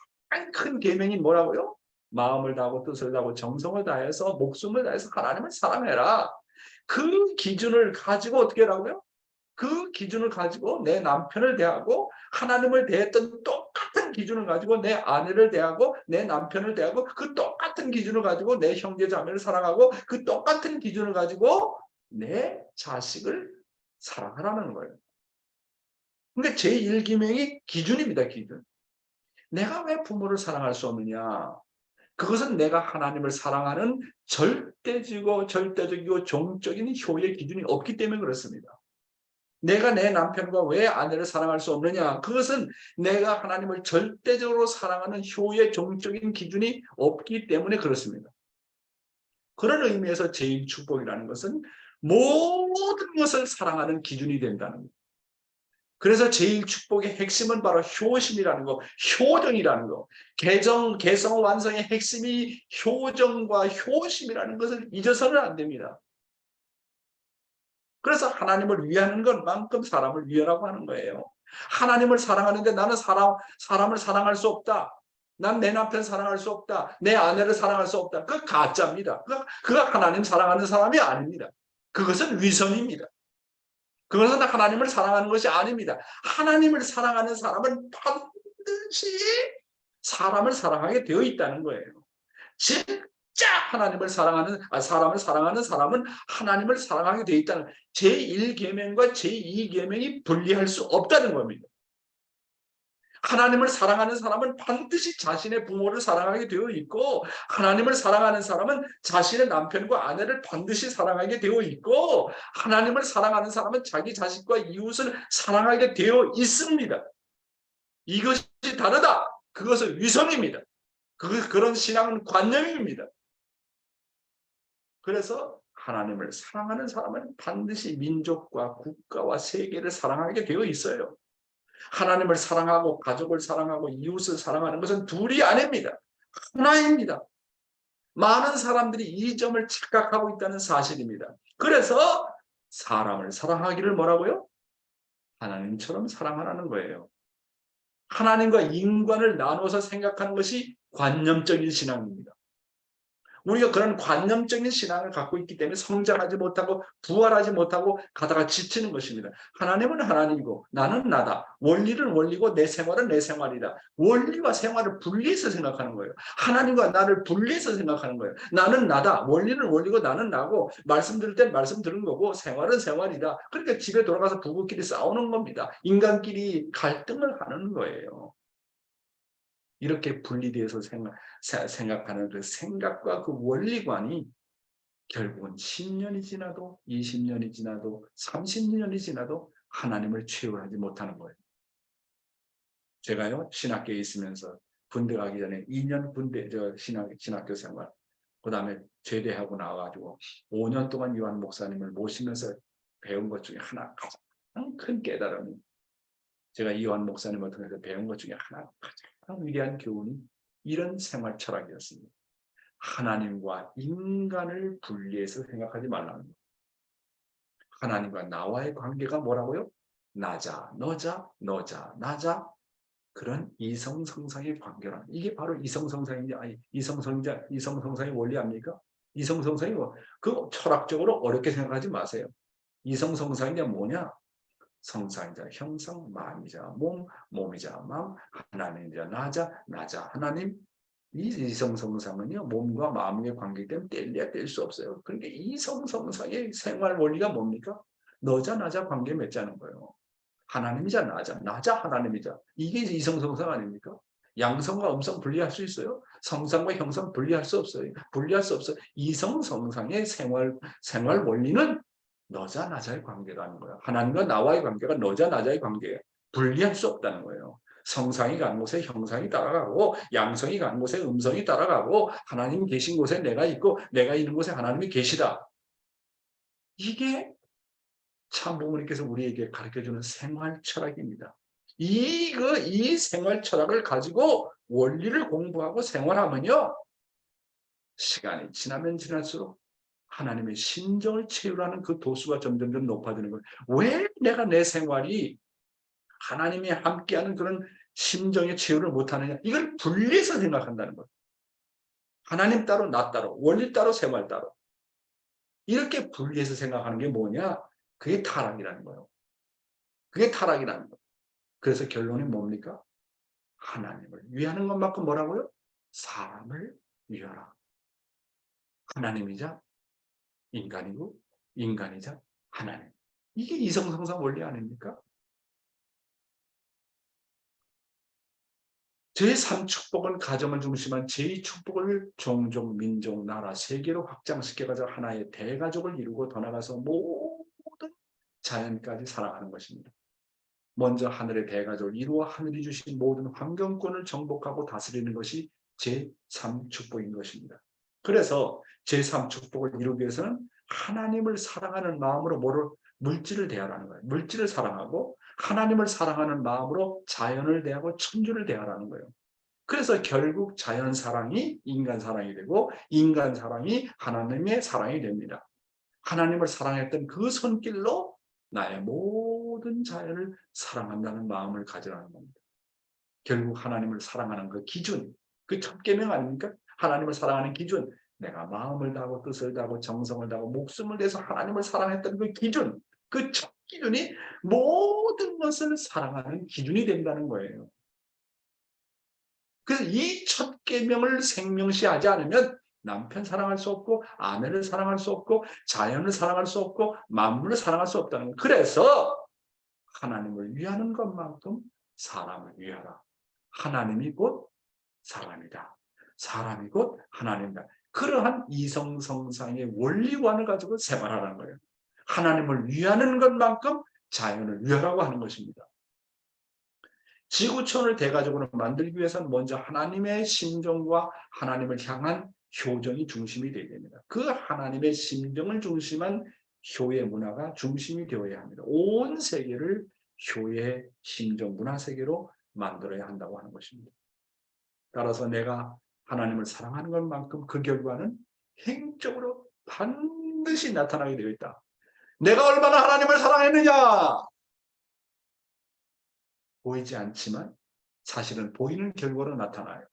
큰 계명이 뭐라고요? 마음을 다하고 뜻을 다하고 정성을 다해서 목숨을 다해서 하나님을 사랑해라. 그 기준을 가지고 어떻게 하라고요? 그 기준을 가지고 내 남편을 대하고 하나님을 대했던 똑같은 기준을 가지고 내 아내를 대하고 내 남편을 대하고 그 똑같은 기준을 가지고 내 형제 자매를 사랑하고 그 똑같은 기준을 가지고 내 자식을 사랑하라는 거예요. 그러니까 제1계명이 기준입니다. 기준. 내가 왜 부모를 사랑할 수 없느냐? 그것은 내가 하나님을 사랑하는 절대적이고 종적인 효의 기준이 없기 때문에 그렇습니다. 내가 내 남편과 왜 아내를 사랑할 수 없느냐? 그것은 내가 하나님을 절대적으로 사랑하는 효의 종적인 기준이 없기 때문에 그렇습니다. 그런 의미에서 제1축복이라는 것은 모든 것을 사랑하는 기준이 된다는 것. 그래서 제1축복의 핵심은 바로 효심이라는 거, 효정이라는 거. 개성 완성의 핵심이 효정과 효심이라는 것을 잊어서는 안 됩니다. 그래서 하나님을 위하는 것만큼 사람을 위하라고 하는 거예요. 하나님을 사랑하는데 나는 사람을 사랑할 수 없다. 난 내 남편 사랑할 수 없다. 내 아내를 사랑할 수 없다. 그건 가짜입니다. 그가 하나님 사랑하는 사람이 아닙니다. 그것은 위선입니다. 그것은 하나님을 사랑하는 것이 아닙니다. 하나님을 사랑하는 사람은 반드시 사람을 사랑하게 되어 있다는 거예요. 진짜 사람을 사랑하는 사람은 하나님을 사랑하게 되어 있다는 제1계명과 제2계명이 분리할 수 없다는 겁니다. 하나님을 사랑하는 사람은 반드시 자신의 부모를 사랑하게 되어 있고 하나님을 사랑하는 사람은 자신의 남편과 아내를 반드시 사랑하게 되어 있고 하나님을 사랑하는 사람은 자기 자식과 이웃을 사랑하게 되어 있습니다. 이것이 다르다. 그것은 위선입니다. 그런 신앙은 관념입니다. 그래서 하나님을 사랑하는 사람은 반드시 민족과 국가와 세계를 사랑하게 되어 있어요. 하나님을 사랑하고 가족을 사랑하고 이웃을 사랑하는 것은 둘이 아닙니다. 하나입니다. 많은 사람들이 이 점을 착각하고 있다는 사실입니다. 그래서 사람을 사랑하기를 뭐라고요? 하나님처럼 사랑하라는 거예요. 하나님과 인간을 나눠서 생각하는 것이 관념적인 신앙입니다. 우리가 그런 관념적인 신앙을 갖고 있기 때문에 성장하지 못하고 부활하지 못하고 가다가 지치는 것입니다. 하나님은 하나님이고 나는 나다. 원리는 원리고 내 생활은 내 생활이다. 원리와 생활을 분리해서 생각하는 거예요. 하나님과 나를 분리해서 생각하는 거예요. 나는 나다. 원리는 원리고 나는 나고 말씀 들을 땐 말씀 들은 거고 생활은 생활이다. 그러니까 집에 돌아가서 부부끼리 싸우는 겁니다. 인간끼리 갈등을 하는 거예요. 이렇게 분리되어서 생각하는 그 생각과 그 원리관이 결국은 10년이 지나도 20년이 지나도 30년이 지나도 하나님을 취급하지 못하는 거예요. 제가요 신학교에 있으면서 군대 가기 전에 2년 군대 신학교 생활 그 다음에 제대하고 나와가지고 5년 동안 요한 목사님을 모시면서 배운 것 중에 하나 가장 큰 깨달음이 제가 이완 목사님을 통해서 배운 것 중에 하나 가장 위대한 교훈이 이런 생활 철학이었습니다. 하나님과 인간을 분리해서 생각하지 말라는 것. 하나님과 나와의 관계가 뭐라고요? 나자, 너자, 너자, 나자 그런 이성성상의 관계라. 이게 바로 이성성상인지 아니 이성성상의 원리 아닙니까? 이성성상이 그 철학적으로 어렵게 생각하지 마세요. 이성성상이 뭐냐? 성상이자 형상, 마음이자 몸, 몸이자 마음, 하나님이자 나자, 나자 하나님. 이 이성성상은요 몸과 마음의 관계이기 때문에 뗄래야 뗄 수 없어요. 그러니까 이성성상의 생활 원리가 뭡니까? 너자 나자 관계 맺자는 거예요. 하나님이자 나자, 나자 하나님이자 이게 이성성상 아닙니까? 양성과 음성 분리할 수 있어요? 성상과 형상 분리할 수 없어요. 분리할 수 없어요. 이성성상의 생활 원리는 너자 나자의 관계라는 거야. 하나님과 나와의 관계가 너자 나자의 관계예요. 분리할 수 없다는 거예요. 성상이 가는 곳에 형상이 따라가고 양성이 가는 곳에 음성이 따라가고 하나님이 계신 곳에 내가 있고 내가 있는 곳에 하나님이 계시다. 이게 참 부모님께서 우리에게 가르쳐주는 생활 철학입니다. 이 생활 철학을 가지고 원리를 공부하고 생활하면요. 시간이 지나면 지날수록 하나님의 심정을 채우라는 그 도수가 점점점 높아지는 거예요. 왜 내가 내 생활이 하나님이 함께하는 그런 심정의 채우를 못하느냐. 이걸 분리해서 생각한다는 거예요. 하나님 따로 나 따로 원리 따로 생활 따로. 이렇게 분리해서 생각하는 게 뭐냐. 그게 타락이라는 거예요. 그게 타락이라는 거예요. 그래서 결론이 뭡니까? 하나님을 위하는 것만큼 뭐라고요? 사람을 위하라. 하나님이자 인간이고 인간이자 하나님. 이게 이성성상 원리 아닙니까? 제3축복은 가정을 중심한 제2축복을 종족, 민족, 나라, 세계로 확장시켜가지고 하나의 대가족을 이루고 더 나아가서 모든 자연까지 사랑하는 것입니다. 먼저 하늘의 대가족을 이루어 하늘이 주신 모든 환경권을 정복하고 다스리는 것이 제3축복인 것입니다. 그래서 제3축복을 이루기 위해서는 하나님을 사랑하는 마음으로 물질을 대하라는 거예요. 물질을 사랑하고 하나님을 사랑하는 마음으로 자연을 대하고 천주를 대하라는 거예요. 그래서 결국 자연 사랑이 인간 사랑이 되고 인간 사랑이 하나님의 사랑이 됩니다. 하나님을 사랑했던 그 손길로 나의 모든 자연을 사랑한다는 마음을 가지라는 겁니다. 결국 하나님을 사랑하는 그 기준, 그 첫 계명 아닙니까? 하나님을 사랑하는 기준, 내가 마음을 다하고 뜻을 다하고 정성을 다하고 목숨을 내서 하나님을 사랑했던 그 기준, 그 첫 기준이 모든 것을 사랑하는 기준이 된다는 거예요. 그래서 이 첫 계명을 생명시하지 않으면 남편 사랑할 수 없고 아내를 사랑할 수 없고 자연을 사랑할 수 없고 만물을 사랑할 수 없다는 거예요. 그래서 하나님을 위하는 것만큼 사람을 위하라. 하나님이 곧 사람이다. 사람이 곧 하나님이다. 그러한 이성성상의 원리관을 가지고 생활하라는 거예요. 하나님을 위하는 것만큼 자연을 위하라고 하는 것입니다. 지구촌을 대가족으로 만들기 위해서는 먼저 하나님의 심정과 하나님을 향한 효정이 중심이 되어야 됩니다. 그 하나님의 심정을 중심한 효의 문화가 중심이 되어야 합니다. 온 세계를 효의 심정 문화 세계로 만들어야 한다고 하는 것입니다. 따라서 내가 하나님을 사랑하는 것만큼 그 결과는 행적으로 반드시 나타나게 되어 있다. 내가 얼마나 하나님을 사랑했느냐? 보이지 않지만 사실은 보이는 결과로 나타나요.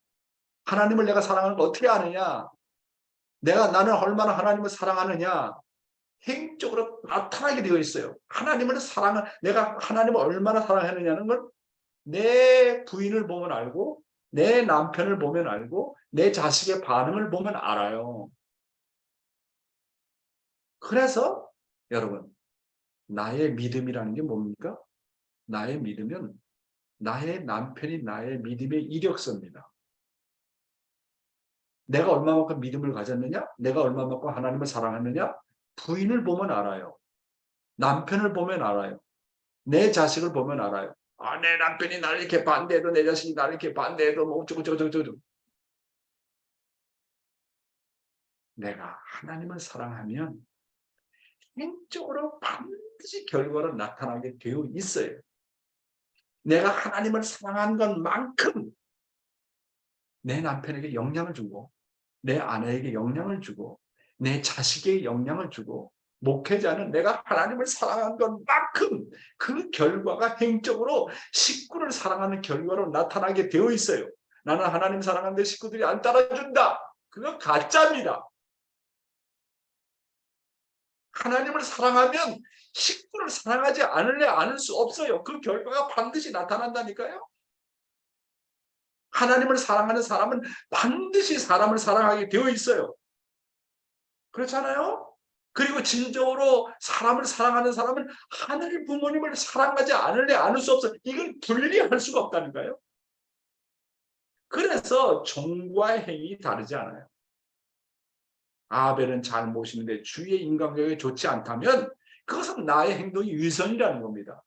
하나님을 내가 사랑하는 걸 어떻게 아느냐? 나는 얼마나 하나님을 사랑하느냐? 행적으로 나타나게 되어 있어요. 내가 하나님을 얼마나 사랑하느냐는 걸 내 부인을 보면 알고, 내 남편을 보면 알고, 내 자식의 반응을 보면 알아요. 그래서 여러분, 나의 믿음이라는 게 뭡니까? 나의 믿음은 나의 남편이 나의 믿음의 이력서입니다. 내가 얼마만큼 믿음을 가졌느냐? 내가 얼마만큼 하나님을 사랑하느냐? 부인을 보면 알아요. 남편을 보면 알아요. 내 자식을 보면 알아요. 내 남편이 나를 이렇게 반대해도 내 자식이 나를 이렇게 반대해도 뭐 어쩌고. 내가 하나님을 사랑하면 행적으로 반드시 결과로 나타나게 되어 있어요. 내가 하나님을 사랑한 것만큼 내 남편에게 영향을 주고 내 아내에게 영향을 주고 내 자식에게 영향을 주고 목회자는 내가 하나님을 사랑한 것만큼 그 결과가 행적으로 식구를 사랑하는 결과로 나타나게 되어 있어요. 나는 하나님 사랑하는데 식구들이 안 따라준다. 그건 가짜입니다. 하나님을 사랑하면 식구를 사랑하지 않을 수 없어요. 그 결과가 반드시 나타난다니까요. 하나님을 사랑하는 사람은 반드시 사람을 사랑하게 되어 있어요. 그렇잖아요? 그리고 진정으로 사람을 사랑하는 사람은 하늘 부모님을 사랑하지 않을 수 없어요. 이걸 분리할 수가 없다니까요. 그래서 종과 행위 다르지 않아요. 아벨은 잘 모시는데 주의 인간관계가 좋지 않다면 그것은 나의 행동이 위선이라는 겁니다.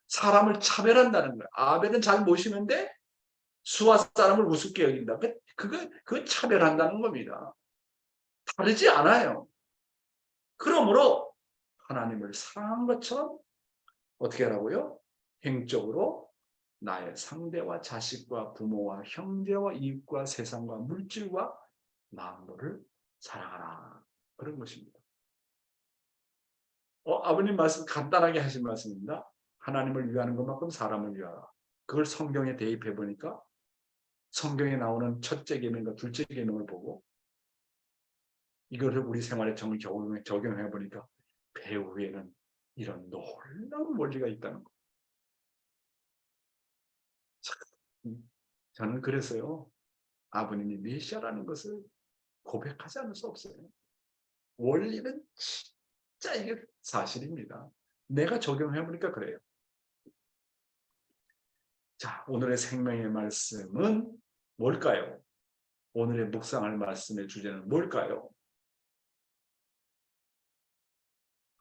사람을 차별한다는 거예요. 아벨은 잘 모시는데 수아 사람을 우습게 여긴다. 그거 차별한다는 겁니다. 다르지 않아요. 그러므로 하나님을 사랑한 것처럼 어떻게 하라고요? 행적으로 나의 상대와 자식과 부모와 형제와 이웃과 세상과 물질과 만물을 사랑하라. 그런 것입니다. 아버님 말씀 간단하게 하신 말씀입니다. 하나님을 위하는 것만큼 사람을 위하라. 그걸 성경에 대입해 보니까 성경에 나오는 첫째 계명과 둘째 계명을 보고 이거를 우리 생활에 적용해 보니까 배후에는 이런 놀라운 원리가 있다는 거. 저는 그래서요. 아버님이 메시아라는 것을 고백하지 않을 수 없어요. 원리는 진짜 이게 사실입니다. 내가 적용해 보니까 그래요. 자, 오늘의 생명의 말씀은 뭘까요? 오늘의 묵상할 말씀의 주제는 뭘까요?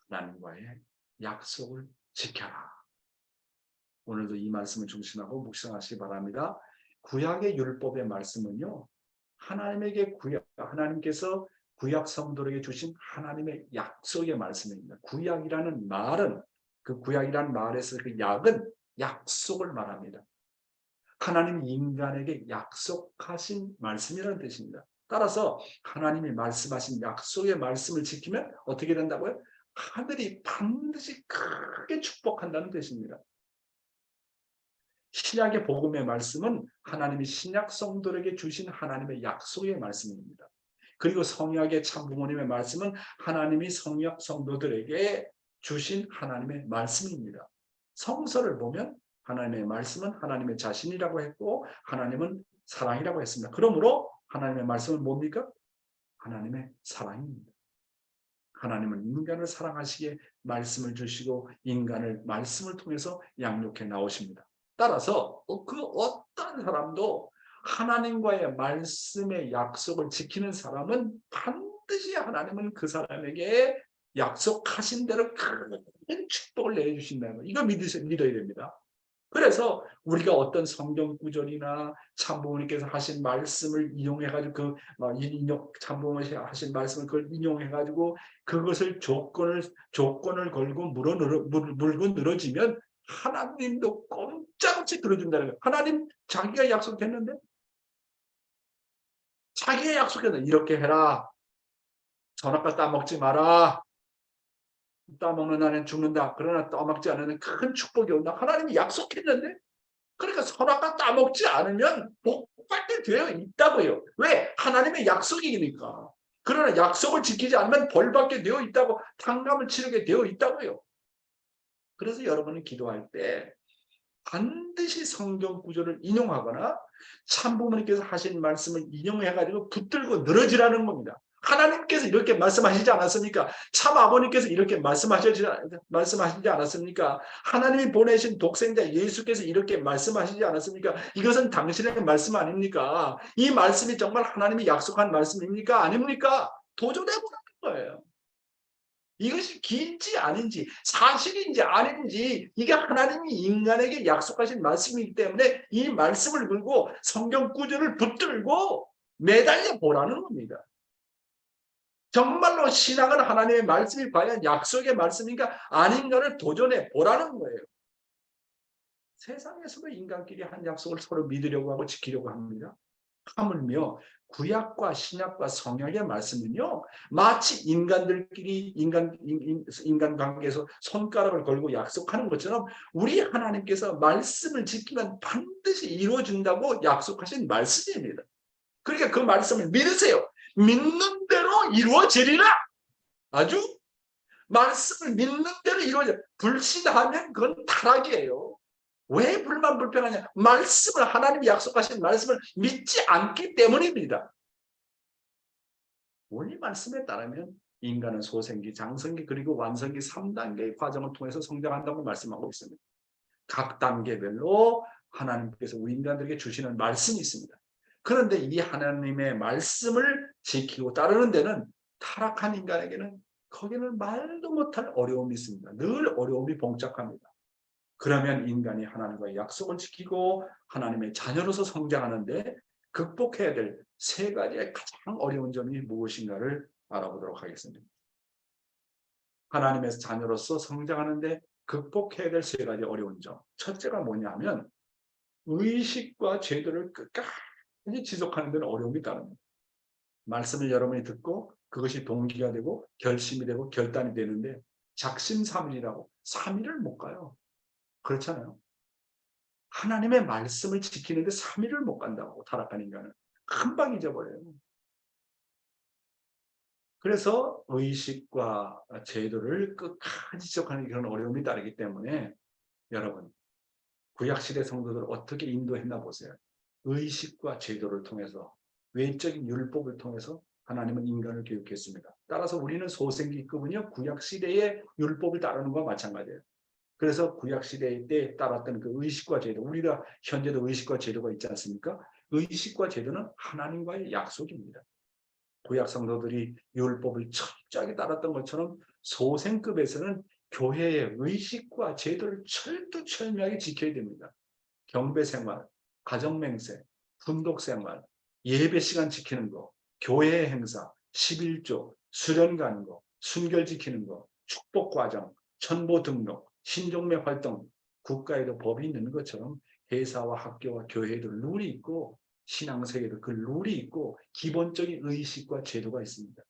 하나님과의 약속을 지켜라. 오늘도 이 말씀을 중심하고 묵상하시기 바랍니다. 구약의 율법의 말씀은요. 하나님께서 구약 성도에게 주신 하나님의 약속의 말씀입니다. 구약이라는 말은 그 구약이라는 말에서 그 약은 약속을 말합니다. 하나님이 인간에게 약속하신 말씀이라는 뜻입니다. 따라서 하나님이 말씀하신 약속의 말씀을 지키면 어떻게 된다고요? 하늘이 반드시 크게 축복한다는 뜻입니다. 신약의 복음의 말씀은 하나님이 신약 성도에게 주신 하나님의 약속의 말씀입니다. 그리고 성약의 참부모님의 말씀은 하나님이 성약 성도들에게 주신 하나님의 말씀입니다. 성서를 보면 하나님의 말씀은 하나님의 자신이라고 했고 하나님은 사랑이라고 했습니다. 그러므로 하나님의 말씀은 뭡니까? 하나님의 사랑입니다. 하나님은 인간을 사랑하시기에 말씀을 주시고 인간을 말씀을 통해서 양육해 나오십니다. 따라서 그 어떤 사람도 하나님과의 말씀의 약속을 지키는 사람은 반드시 하나님은 그 사람에게 약속하신 대로 큰 축복을 내주신다는 거. 이거 믿어야 됩니다. 그래서 우리가 어떤 성경 구절이나 참부모님께서 하신 말씀을 이용해가지고 참부모님이 하신 말씀을 그걸 인용해가지고 그것을 조건을 걸고 물고 늘어지면 하나님도 꼼짝없이 들어준다는 거예요. 하나님 자기가 약속했는데 자기가 약속했는데 이렇게 해라. 선악과 따먹지 마라. 따먹는 나는 죽는다. 그러나 따먹지 않으면 큰 축복이 온다. 하나님이 약속했는데 그러니까 선악과 따먹지 않으면 복받게 되어 있다고요. 왜? 하나님의 약속이니까. 그러나 약속을 지키지 않으면 벌받게 되어 있다고 탕감을 치르게 되어 있다고요. 그래서 여러분이 기도할 때 반드시 성경 구절을 인용하거나 참부모님께서 하신 말씀을 인용해가지고 붙들고 늘어지라는 겁니다. 하나님께서 이렇게 말씀하시지 않았습니까? 참 아버님께서 이렇게 말씀하시지 않았습니까? 하나님이 보내신 독생자 예수께서 이렇게 말씀하시지 않았습니까? 이것은 당신의 말씀 아닙니까? 이 말씀이 정말 하나님이 약속한 말씀입니까? 아닙니까? 도전해보라는 거예요. 이것이 긴지 아닌지 사실인지 아닌지 이게 하나님이 인간에게 약속하신 말씀이기 때문에 이 말씀을 들고 성경 구절을 붙들고 매달려 보라는 겁니다. 정말로 신앙은 하나님의 말씀이 과연 약속의 말씀인가 아닌가를 도전해 보라는 거예요. 세상에서도 인간끼리 한 약속을 서로 믿으려고 하고 지키려고 합니다. 하물며 구약과 신약과 성약의 말씀은요 마치 인간들끼리 인간 관계에서 손가락을 걸고 약속하는 것처럼 우리 하나님께서 말씀을 지키면 반드시 이루어진다고 약속하신 말씀입니다. 그러니까 그 말씀을 믿으세요. 믿는 대로 이루어지리라. 아주 말씀을 믿는 대로 이루어져. 불신하면 그건 타락이에요. 왜 불만불평하냐? 말씀을 하나님이 약속하신 말씀을 믿지 않기 때문입니다. 원리 말씀에 따르면 인간은 소생기, 장성기 그리고 완성기 3단계의 과정을 통해서 성장한다고 말씀하고 있습니다. 각 단계별로 하나님께서 우리 인간들에게 주시는 말씀이 있습니다. 그런데 이 하나님의 말씀을 지키고 따르는 데는 타락한 인간에게는 거기는 말도 못할 어려움이 있습니다. 늘 어려움이 봉착합니다. 그러면 인간이 하나님과의 약속을 지키고 하나님의 자녀로서 성장하는데 극복해야 될 세 가지의 가장 어려운 점이 무엇인가를 알아보도록 하겠습니다. 하나님의 자녀로서 성장하는데 극복해야 될 세 가지 어려운 점. 첫째가 뭐냐면 의식과 제도를 끝까지 지속하는 데는 어려움이 따릅니다. 말씀을 여러분이 듣고 그것이 동기가 되고 결심이 되고 결단이 되는데 작심삼일이라고 3일을 못 가요. 그렇잖아요. 하나님의 말씀을 지키는데 3일을 못 간다고 타락한 인간은 금방 잊어버려요. 그래서 의식과 제도를 끝까지 지속하는 그런 어려움이 따르기 때문에 여러분 구약시대 성도들 어떻게 인도했나 보세요. 의식과 제도를 통해서 외적인 율법을 통해서 하나님은 인간을 교육했습니다. 따라서 우리는 소생기급은요 구약시대의 율법을 따르는 것과 마찬가지예요. 그래서 구약시대 때 따랐던 그 의식과 제도, 우리가 현재도 의식과 제도가 있지 않습니까? 의식과 제도는 하나님과의 약속입니다. 구약 성도들이 율법을 철저하게 따랐던 것처럼 소생급에서는 교회의 의식과 제도를 철두철미하게 지켜야 됩니다. 경배생활, 가정맹세, 분독생활, 예배시간 지키는 거, 교회 행사, 11조, 수련 가는 거, 순결 지키는 거, 축복과정, 천보 등록, 신종매 활동, 국가에도 법이 있는 것처럼 회사와 학교와 교회에도 룰이 있고 신앙세계도 그 룰이 있고 기본적인 의식과 제도가 있습니다.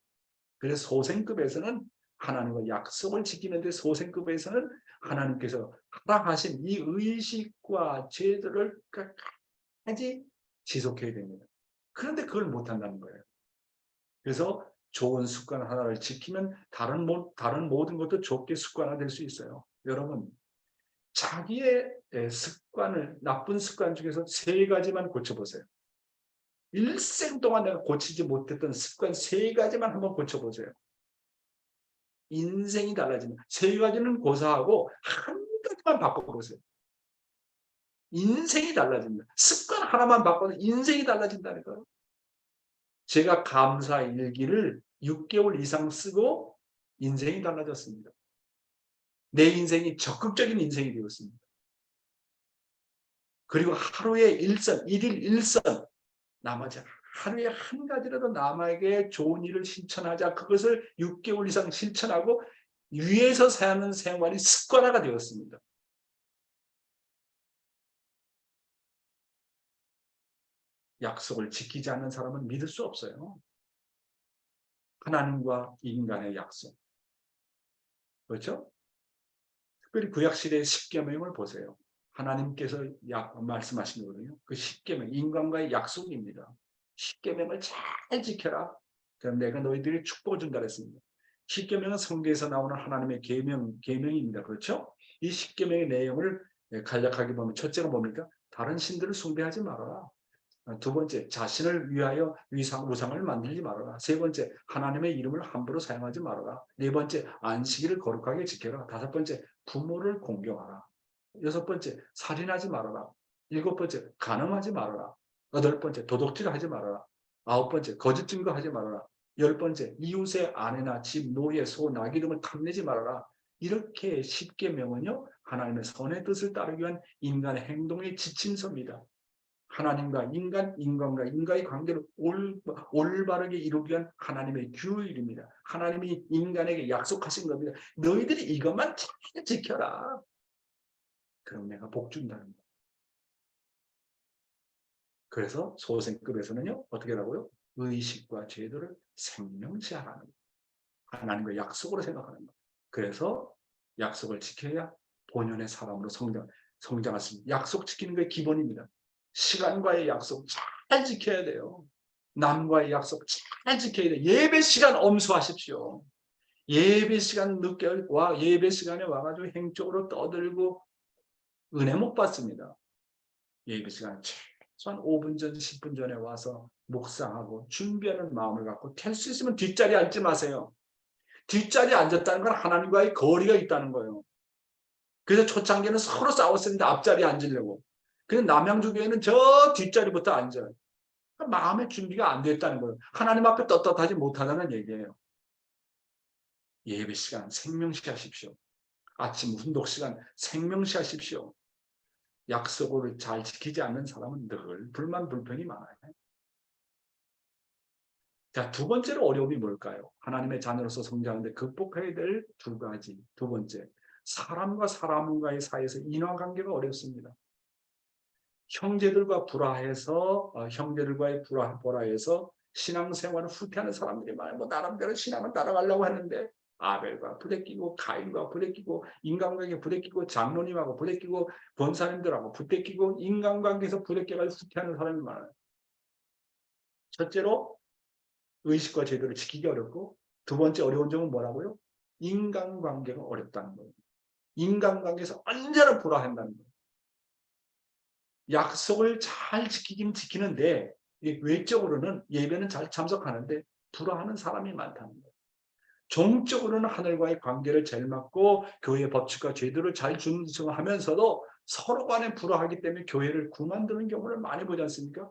그래서 소생급에서는 하나님과 약속을 지키는데 소생급에서는 하나님께서 허락하신 이 의식과 제도를 끝까지 지속해야 됩니다. 그런데 그걸 못한다는 거예요. 그래서 좋은 습관 하나를 지키면 다른 모든 것도 좋게 습관화될 수 있어요. 여러분 자기의 습관을 나쁜 습관 중에서 3가지만 고쳐보세요. 일생 동안 내가 고치지 못했던 습관 3가지만 한번 고쳐보세요. 인생이 달라집니다. 3가지는 고사하고 한 가지만 바꿔보세요. 인생이 달라집니다. 습관 하나만 바꿔도 인생이 달라진다니까요. 제가 감사 일기를 6개월 이상 쓰고 인생이 달라졌습니다. 내 인생이 적극적인 인생이 되었습니다. 그리고 하루의 일선, 1일 1선, 나머지 하루에 한 가지라도 남에게 좋은 일을 실천하자. 그것을 6개월 이상 실천하고 위에서 사는 생활이 습관화가 되었습니다. 약속을 지키지 않는 사람은 믿을 수 없어요. 하나님과 인간의 약속. 그렇죠? 특별히 구약시대의 십계명을 보세요. 하나님께서 말씀하신 거거든요. 그 십계명, 인간과의 약속입니다. 십계명을 잘 지켜라. 그럼 내가 너희들이 축복을 준다 그랬습니다. 십계명은 성경에서 나오는 하나님의 계명입니다. 그렇죠? 이 십계명의 내용을 간략하게 보면 첫째가 뭡니까? 다른 신들을 숭배하지 말아라. 두 번째, 자신을 위하여 우상을 만들지 말아라. 세 번째, 하나님의 이름을 함부로 사용하지 말아라. 네 번째, 안식일을 거룩하게 지켜라. 다섯 번째, 부모를 공경하라. 여섯 번째, 살인하지 말아라. 일곱 번째, 간음하지 말아라. 여덟 번째, 도둑질하지 말아라. 아홉 번째, 거짓 증거하지 말아라. 열 번째, 이웃의 아내나 집, 노예, 소, 나귀 등을 탐내지 말아라. 이렇게 십계명은요, 하나님의 선의 뜻을 따르기 위한 인간의 행동의 지침서입니다. 하나님과 인간과 인간의 관계를 올바르게 이루기 위한 하나님의 규율입니다. 하나님이 인간에게 약속하신 겁니다. 너희들이 이것만 잘 지켜라. 그럼 내가 복 준다는 거예요. 그래서 소생급에서는요, 어떻게 하라고요? 의식과 제도를 생명시하라는 거예요. 하나님과 약속으로 생각하는 거예요. 그래서 약속을 지켜야 본연의 사람으로 성장할 수 있습니다. 약속 지키는 게 기본입니다. 시간과의 약속 잘 지켜야 돼요. 남과의 약속 잘 지켜야 돼요. 예배 시간 엄수하십시오. 예배 시간 늦게 예배 시간에 와가지고 행적으로 떠들고 은혜 못 받습니다. 예배 시간 최소한 5분 전, 10분 전에 와서 묵상하고 준비하는 마음을 갖고 될 수 있으면 뒷자리에 앉지 마세요. 뒷자리에 앉았다는 건 하나님과의 거리가 있다는 거예요. 그래서 초창기에는 서로 싸웠었는데 앞자리에 앉으려고. 그래서 남양주교회는 저 뒷자리부터 앉아요. 마음의 준비가 안 됐다는 거예요. 하나님 앞에 떳떳하지 못하다는 얘기예요. 예배 시간 생명시 하십시오. 아침 운동 시간 생명시하십시오. 약속을 잘 지키지 않는 사람은 늘 불만 불평이 많아요. 자, 두 번째로 어려움이 뭘까요? 하나님의 자녀로서 성장하는데 극복해야 될 두 가지. 두 번째, 사람과 사람과의 사이에서 인화관계가 어렵습니다. 형제들과 불화해서 형제들과의 불화해서 신앙생활을 후퇴하는 사람들이 많아요. 뭐 나름대로 신앙을 따라가려고 하는데 아벨과 부대끼고 가인과 부대끼고 인간관계 부대끼고 장로님하고 부대끼고 권사님들하고 부대끼고 인간관계에서 부대껴가지고 후퇴하는 사람이 많아요. 첫째로 의식과 제도를 지키기 어렵고, 두 번째 어려운 점은 뭐라고요? 인간관계가 어렵다는 거예요. 인간관계에서 언제나 불화한다는 거예요. 약속을 잘 지키긴 지키는데 외적으로는 예배는 잘 참석하는데 불화하는 사람이 많다는 거예요. 종적으로는 하늘과의 관계를 잘 맺고 교회의 법칙과 제도를 잘 준수하면서도 서로 간에 불화하기 때문에 교회를 그만두는 경우를 많이 보지 않습니까?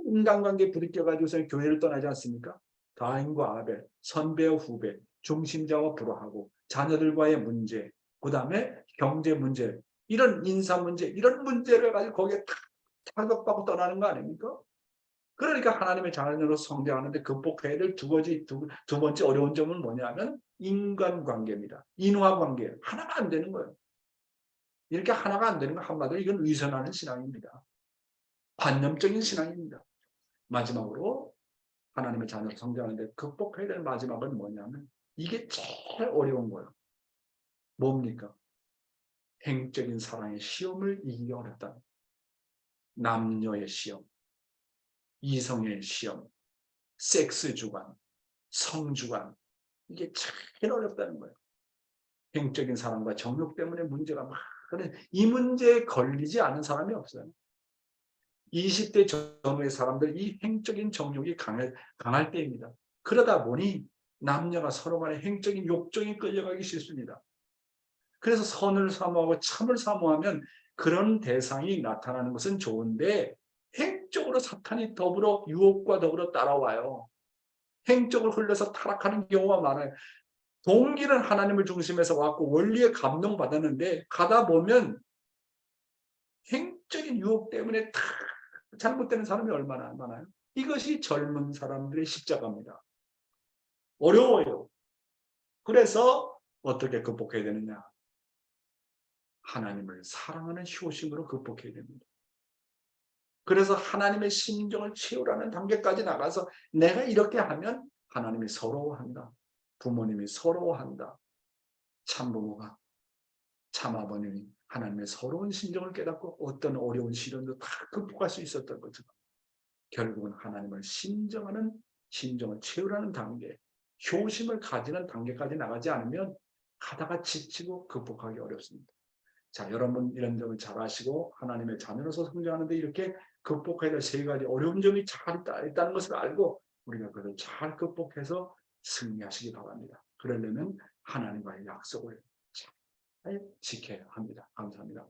인간관계에 부딪혀가지고서 교회를 떠나지 않습니까? 가인과 아벨, 선배와 후배, 중심자와 불화하고 자녀들과의 문제, 그 다음에 경제 문제, 이런 인사 문제, 이런 문제를 가지고 거기에 탁 타격받고 떠나는 거 아닙니까? 그러니까 하나님의 자녀로 성장하는데 극복해야 될 두 번째 어려운 점은 뭐냐면 인간관계입니다. 인화관계. 하나가 안 되는 거예요. 이렇게 하나가 안 되는 건 한마디로 이건 의존하는 신앙입니다. 관념적인 신앙입니다. 마지막으로 하나님의 자녀로 성장하는데 극복해야 될 마지막은 뭐냐면 이게 제일 어려운 거예요. 뭡니까? 행적인 사랑의 시험을 이기기 어렵다. 남녀의 시험, 이성의 시험, 섹스 주관, 성 주관, 이게 제일 어렵다는 거예요. 행적인 사랑과 정욕 때문에 문제가 많은, 이 문제에 걸리지 않은 사람이 없어요. 20대 전후의 사람들 이 행적인 정욕이 강할 때입니다. 그러다 보니 남녀가 서로 간에 행적인 욕정에 끌려가기 쉽습니다. 그래서 선을 사모하고 참을 사모하면 그런 대상이 나타나는 것은 좋은데 행적으로 사탄이 더불어 유혹과 더불어 따라와요. 행적을 흘려서 타락하는 경우가 많아요. 동기는 하나님을 중심에서 왔고 원리에 감동받았는데 가다 보면 행적인 유혹 때문에 다 잘못되는 사람이 얼마나 많아요. 이것이 젊은 사람들의 십자가입니다. 어려워요. 그래서 어떻게 극복해야 되느냐. 하나님을 사랑하는 효심으로 극복해야 됩니다. 그래서 하나님의 심정을 채우라는 단계까지 나가서 내가 이렇게 하면 하나님이 서러워한다. 부모님이 서러워한다. 참부모가, 참아버님이 하나님의 서러운 심정을 깨닫고 어떤 어려운 시련도 다 극복할 수 있었던 거죠. 결국은 하나님을 심정을 채우라는 단계, 효심을 가지는 단계까지 나가지 않으면 가다가 지치고 극복하기 어렵습니다. 자, 여러분 이런 점을 잘 아시고 하나님의 자녀로서 성장하는데 이렇게 극복해야 될 세 가지 어려운 점이 잘 있다는 것을 알고 우리가 그것을 잘 극복해서 승리하시기 바랍니다. 그러려면 하나님과의 약속을 잘 지켜야 합니다. 감사합니다.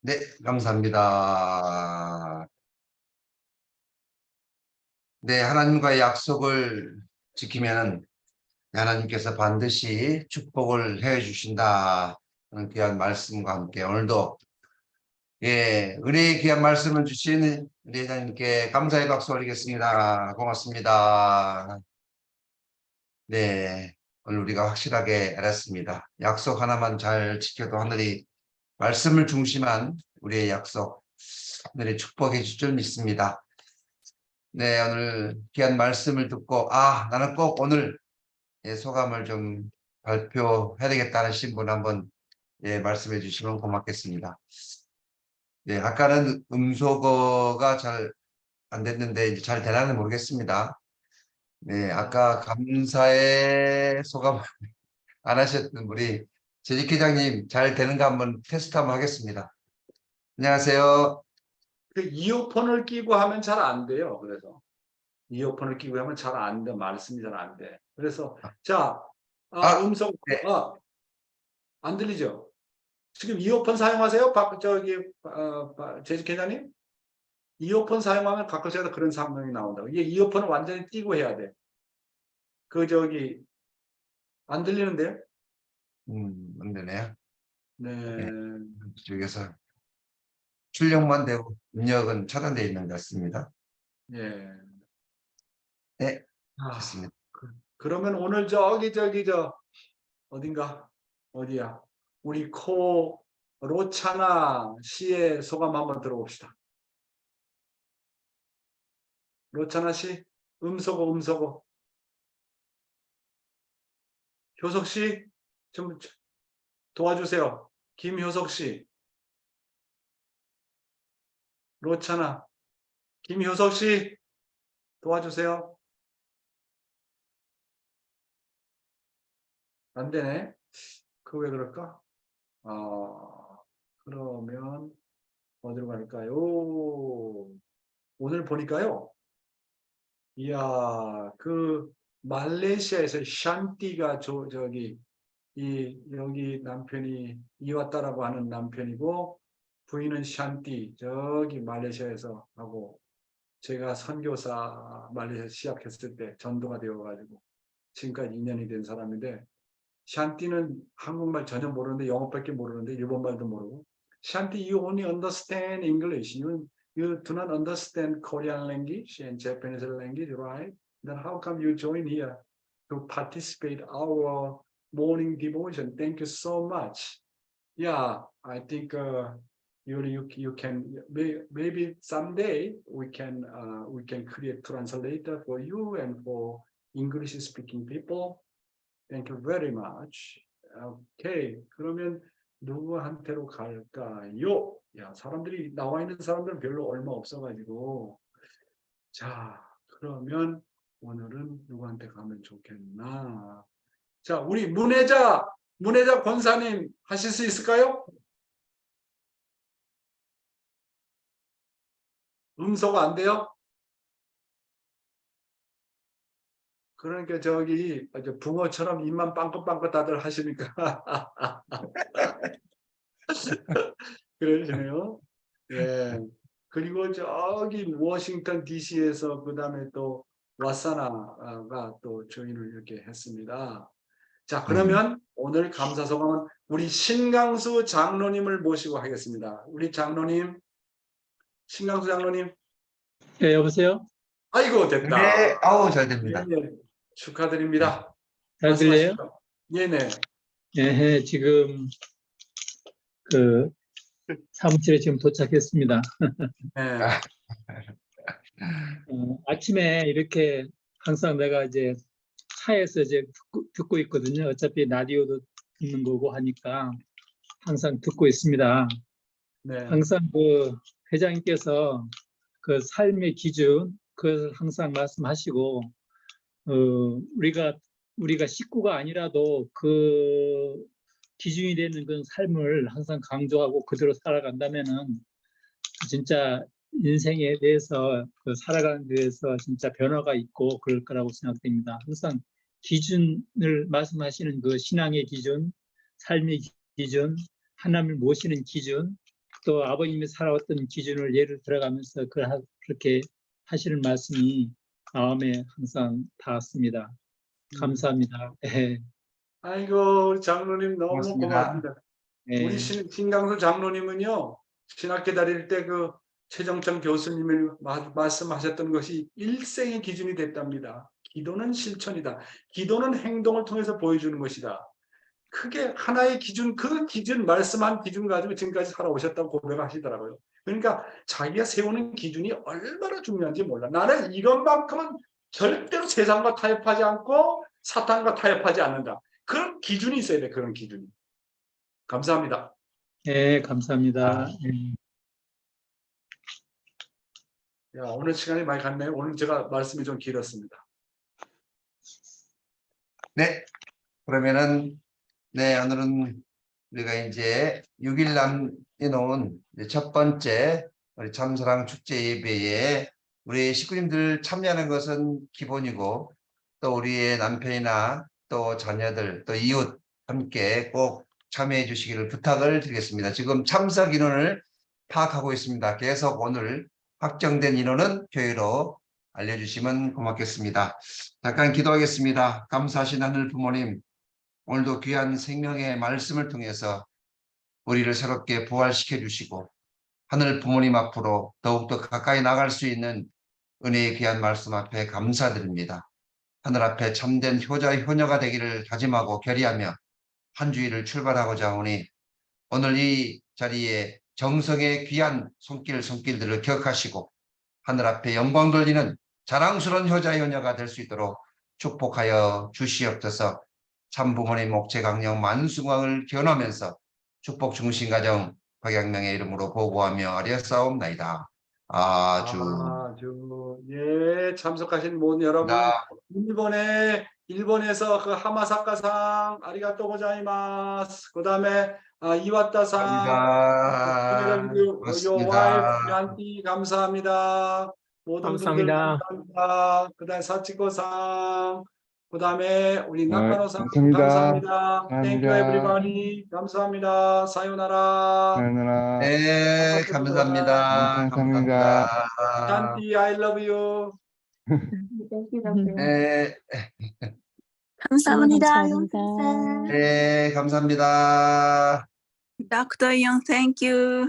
네, 감사합니다. 네, 하나님과의 약속을 지키면 하나님께서 반드시 축복을 해 주신다. 는 귀한 말씀과 함께 오늘도 은혜의 귀한 말씀을 주신 우리 회장님께 감사의 박수 올리겠습니다. 고맙습니다. 네, 오늘 우리가 확실하게 알았습니다. 약속 하나만 잘 지켜도 하늘이 말씀을 중심한 우리의 약속, 하늘이 축복해 줄 줄 믿습니다. 네, 오늘 귀한 말씀을 듣고 나는 꼭 오늘 소감을 좀 발표해야 되겠다는 신분 한번 말씀해 주시면 고맙겠습니다. 네, 아까는 음소거가 잘 안 됐는데 이제 잘 되나는 모르겠습니다. 네, 아까 감사의 소감 안 하셨던 우리 재직 회장님 잘 되는가 한번 테스트 한번 하겠습니다. 안녕하세요. 그 이어폰을 끼고 하면 잘 안 돼요. 그래서 이어폰을 끼고 하면 잘 안 돼. 말씀이 잘 안 돼. 그래서 자, 음성 네. 안 들리죠? 지금 이어폰 사용하세요? 재직 회장님? 이어폰 사용하면 가끔씩 그런 상황이 나온다고. 이게 이어폰을 완전히 띄고 해야 돼. 안 들리는데요? 안 되네요. 네. 쪽에서 출력만 되고 입력은 차단되어 있는 것 같습니다. 예. 네, 아, 됐습니다. 그러면 오늘 저 어딘가 어디야? 우리 코 로차나 씨의 소감 한번 들어봅시다. 로차나 씨, 음소거. 효석 씨, 좀 도와주세요. 김효석 씨, 로차나, 김효석 씨, 도와주세요. 안 되네. 그 왜 그럴까? 그러면 어디로 갈까요? 오늘 보니까요. 이야, 그 말레이시아에서 샨띠가 저기 여기 남편이 이왔다라고 하는 남편이고 부인은 샨띠 저기 말레이시아에서 하고 제가 선교사 말레이시아 시작했을 때 전도가 되어가지고 지금까지 2년이 된 사람인데 샨띠는 한국말 전혀 모르는데 영어밖에 모르는데 일본말도 모르고 샨띠 you only understand English you do not understand Korean language and Japanese language right then how come you join here to participate our morning devotion thank you so much yeah I think you can maybe someday we can create translator for you and for English speaking people Thank you very much. 오케이. 그러면 누구한테로 갈까요? 야, 사람들이 나와 있는 사람들은 별로 얼마 없어가지고. 자, 그러면 오늘은 누구한테 가면 좋겠나? 자, 우리 문혜자 권사님 하실 수 있을까요? 음소가 안 돼요? 그러니까 저기 붕어처럼 입만 빵긋빵긋 다들 하시니까 그러시네요. 예. 그리고 저기 워싱턴 DC에서 그 다음에 또 와사나가 또 조인을 이렇게 했습니다. 자, 그러면 오늘 감사 소감은 우리 신강수 장로님을 모시고 하겠습니다. 우리 장로님, 신강수 장로님. 네, 여보세요? 아이고 됐다. 네, 아우 잘 됩니다. 네, 축하드립니다. 잘 들려요? 말씀하시죠. 네네. 네, 지금 그 사무실에 지금 도착했습니다. 네. 아침에 이렇게 항상 내가 이제 차에서 이제 듣고 있거든요. 어차피 라디오도 듣는 거고 하니까 항상 듣고 있습니다. 네. 항상 그 회장님께서 그 삶의 기준 그걸 항상 말씀하시고 우리가 식구가 아니라도 그 기준이 되는 그 삶을 항상 강조하고 그대로 살아간다면은 진짜 인생에 대해서 그 살아가는 데에서 진짜 변화가 있고 그럴 거라고 생각됩니다. 항상 기준을 말씀하시는 그 신앙의 기준, 삶의 기준, 하나님을 모시는 기준, 또 아버님이 살아왔던 기준을 예를 들어가면서 그렇게 하시는 말씀이 마음에 항상 닿았습니다. 감사합니다. 아이고 우리 장로님 너무 고맙습니다. 고맙습니다. 네. 우리 신강수 장로님은요 신학교 다닐 때 그 최정천 교수님이 말씀하셨던 것이 일생의 기준이 됐답니다. 기도는 실천이다. 기도는 행동을 통해서 보여주는 것이다. 크게 하나의 기준, 그 기준 말씀한 기준 가지고 지금까지 살아오셨다고 고백하시더라고요. 그러니까 자기가 세우는 기준이 얼마나 중요한지 몰라. 나는 이것만큼은 절대로 세상과 타협하지 않고 사탄과 타협하지 않는다. 그런 기준이 있어야 돼. 그런 기준이. 감사합니다. 네, 감사합니다. 야, 오늘 시간이 많이 갔네요. 오늘 제가 말씀이 좀 길었습니다. 네, 그러면은 네 오늘은 우리가 이제 6일 남겨놓은 첫 번째 우리 참사랑 축제 예배에 우리 식구님들 참여하는 것은 기본이고 또 우리의 남편이나 또 자녀들 또 이웃 함께 꼭 참여해 주시기를 부탁을 드리겠습니다. 지금 참석 인원을 파악하고 있습니다. 계속 오늘 확정된 인원은 교회로 알려주시면 고맙겠습니다. 잠깐 기도하겠습니다. 감사하신 하늘 부모님, 오늘도 귀한 생명의 말씀을 통해서 우리를 새롭게 부활시켜 주시고 하늘 부모님 앞으로 더욱더 가까이 나갈 수 있는 은혜의 귀한 말씀 앞에 감사드립니다. 하늘 앞에 참된 효자 효녀가 되기를 다짐하고 결의하며 한 주일을 출발하고자 하오니 오늘 이 자리에 정성의 귀한 손길들을 기억하시고 하늘 앞에 영광 돌리는 자랑스러운 효자 효녀가 될 수 있도록 축복하여 주시옵소서. 참 부모님 목재 강령 만수광을 기원하면서 축복 중심 가정 박양명의 이름으로 보고하며 아뢰었사옵나이다. 아주. 예, 참석하신 모든 여러분, 일본에서 그 하마사카상 아리가또 고자이마스. 그다음에 이와타상, 감사합니다. 고맙습니다. 양띠 감사합니다. 모든 분들 감사합니다. 감사합니다. 그다음에 사치코상, 그다음에 우리 낙관호상 감사합니다. 감사합니다. Thank you 감사합니다. everybody. 감사합니다. 사요나라. 하늘아, 네, 감사합니다. 감사합니다. 샨티, I love you. 네, 감사합니다. 네, 감사합니다. Dr. Young, thank you.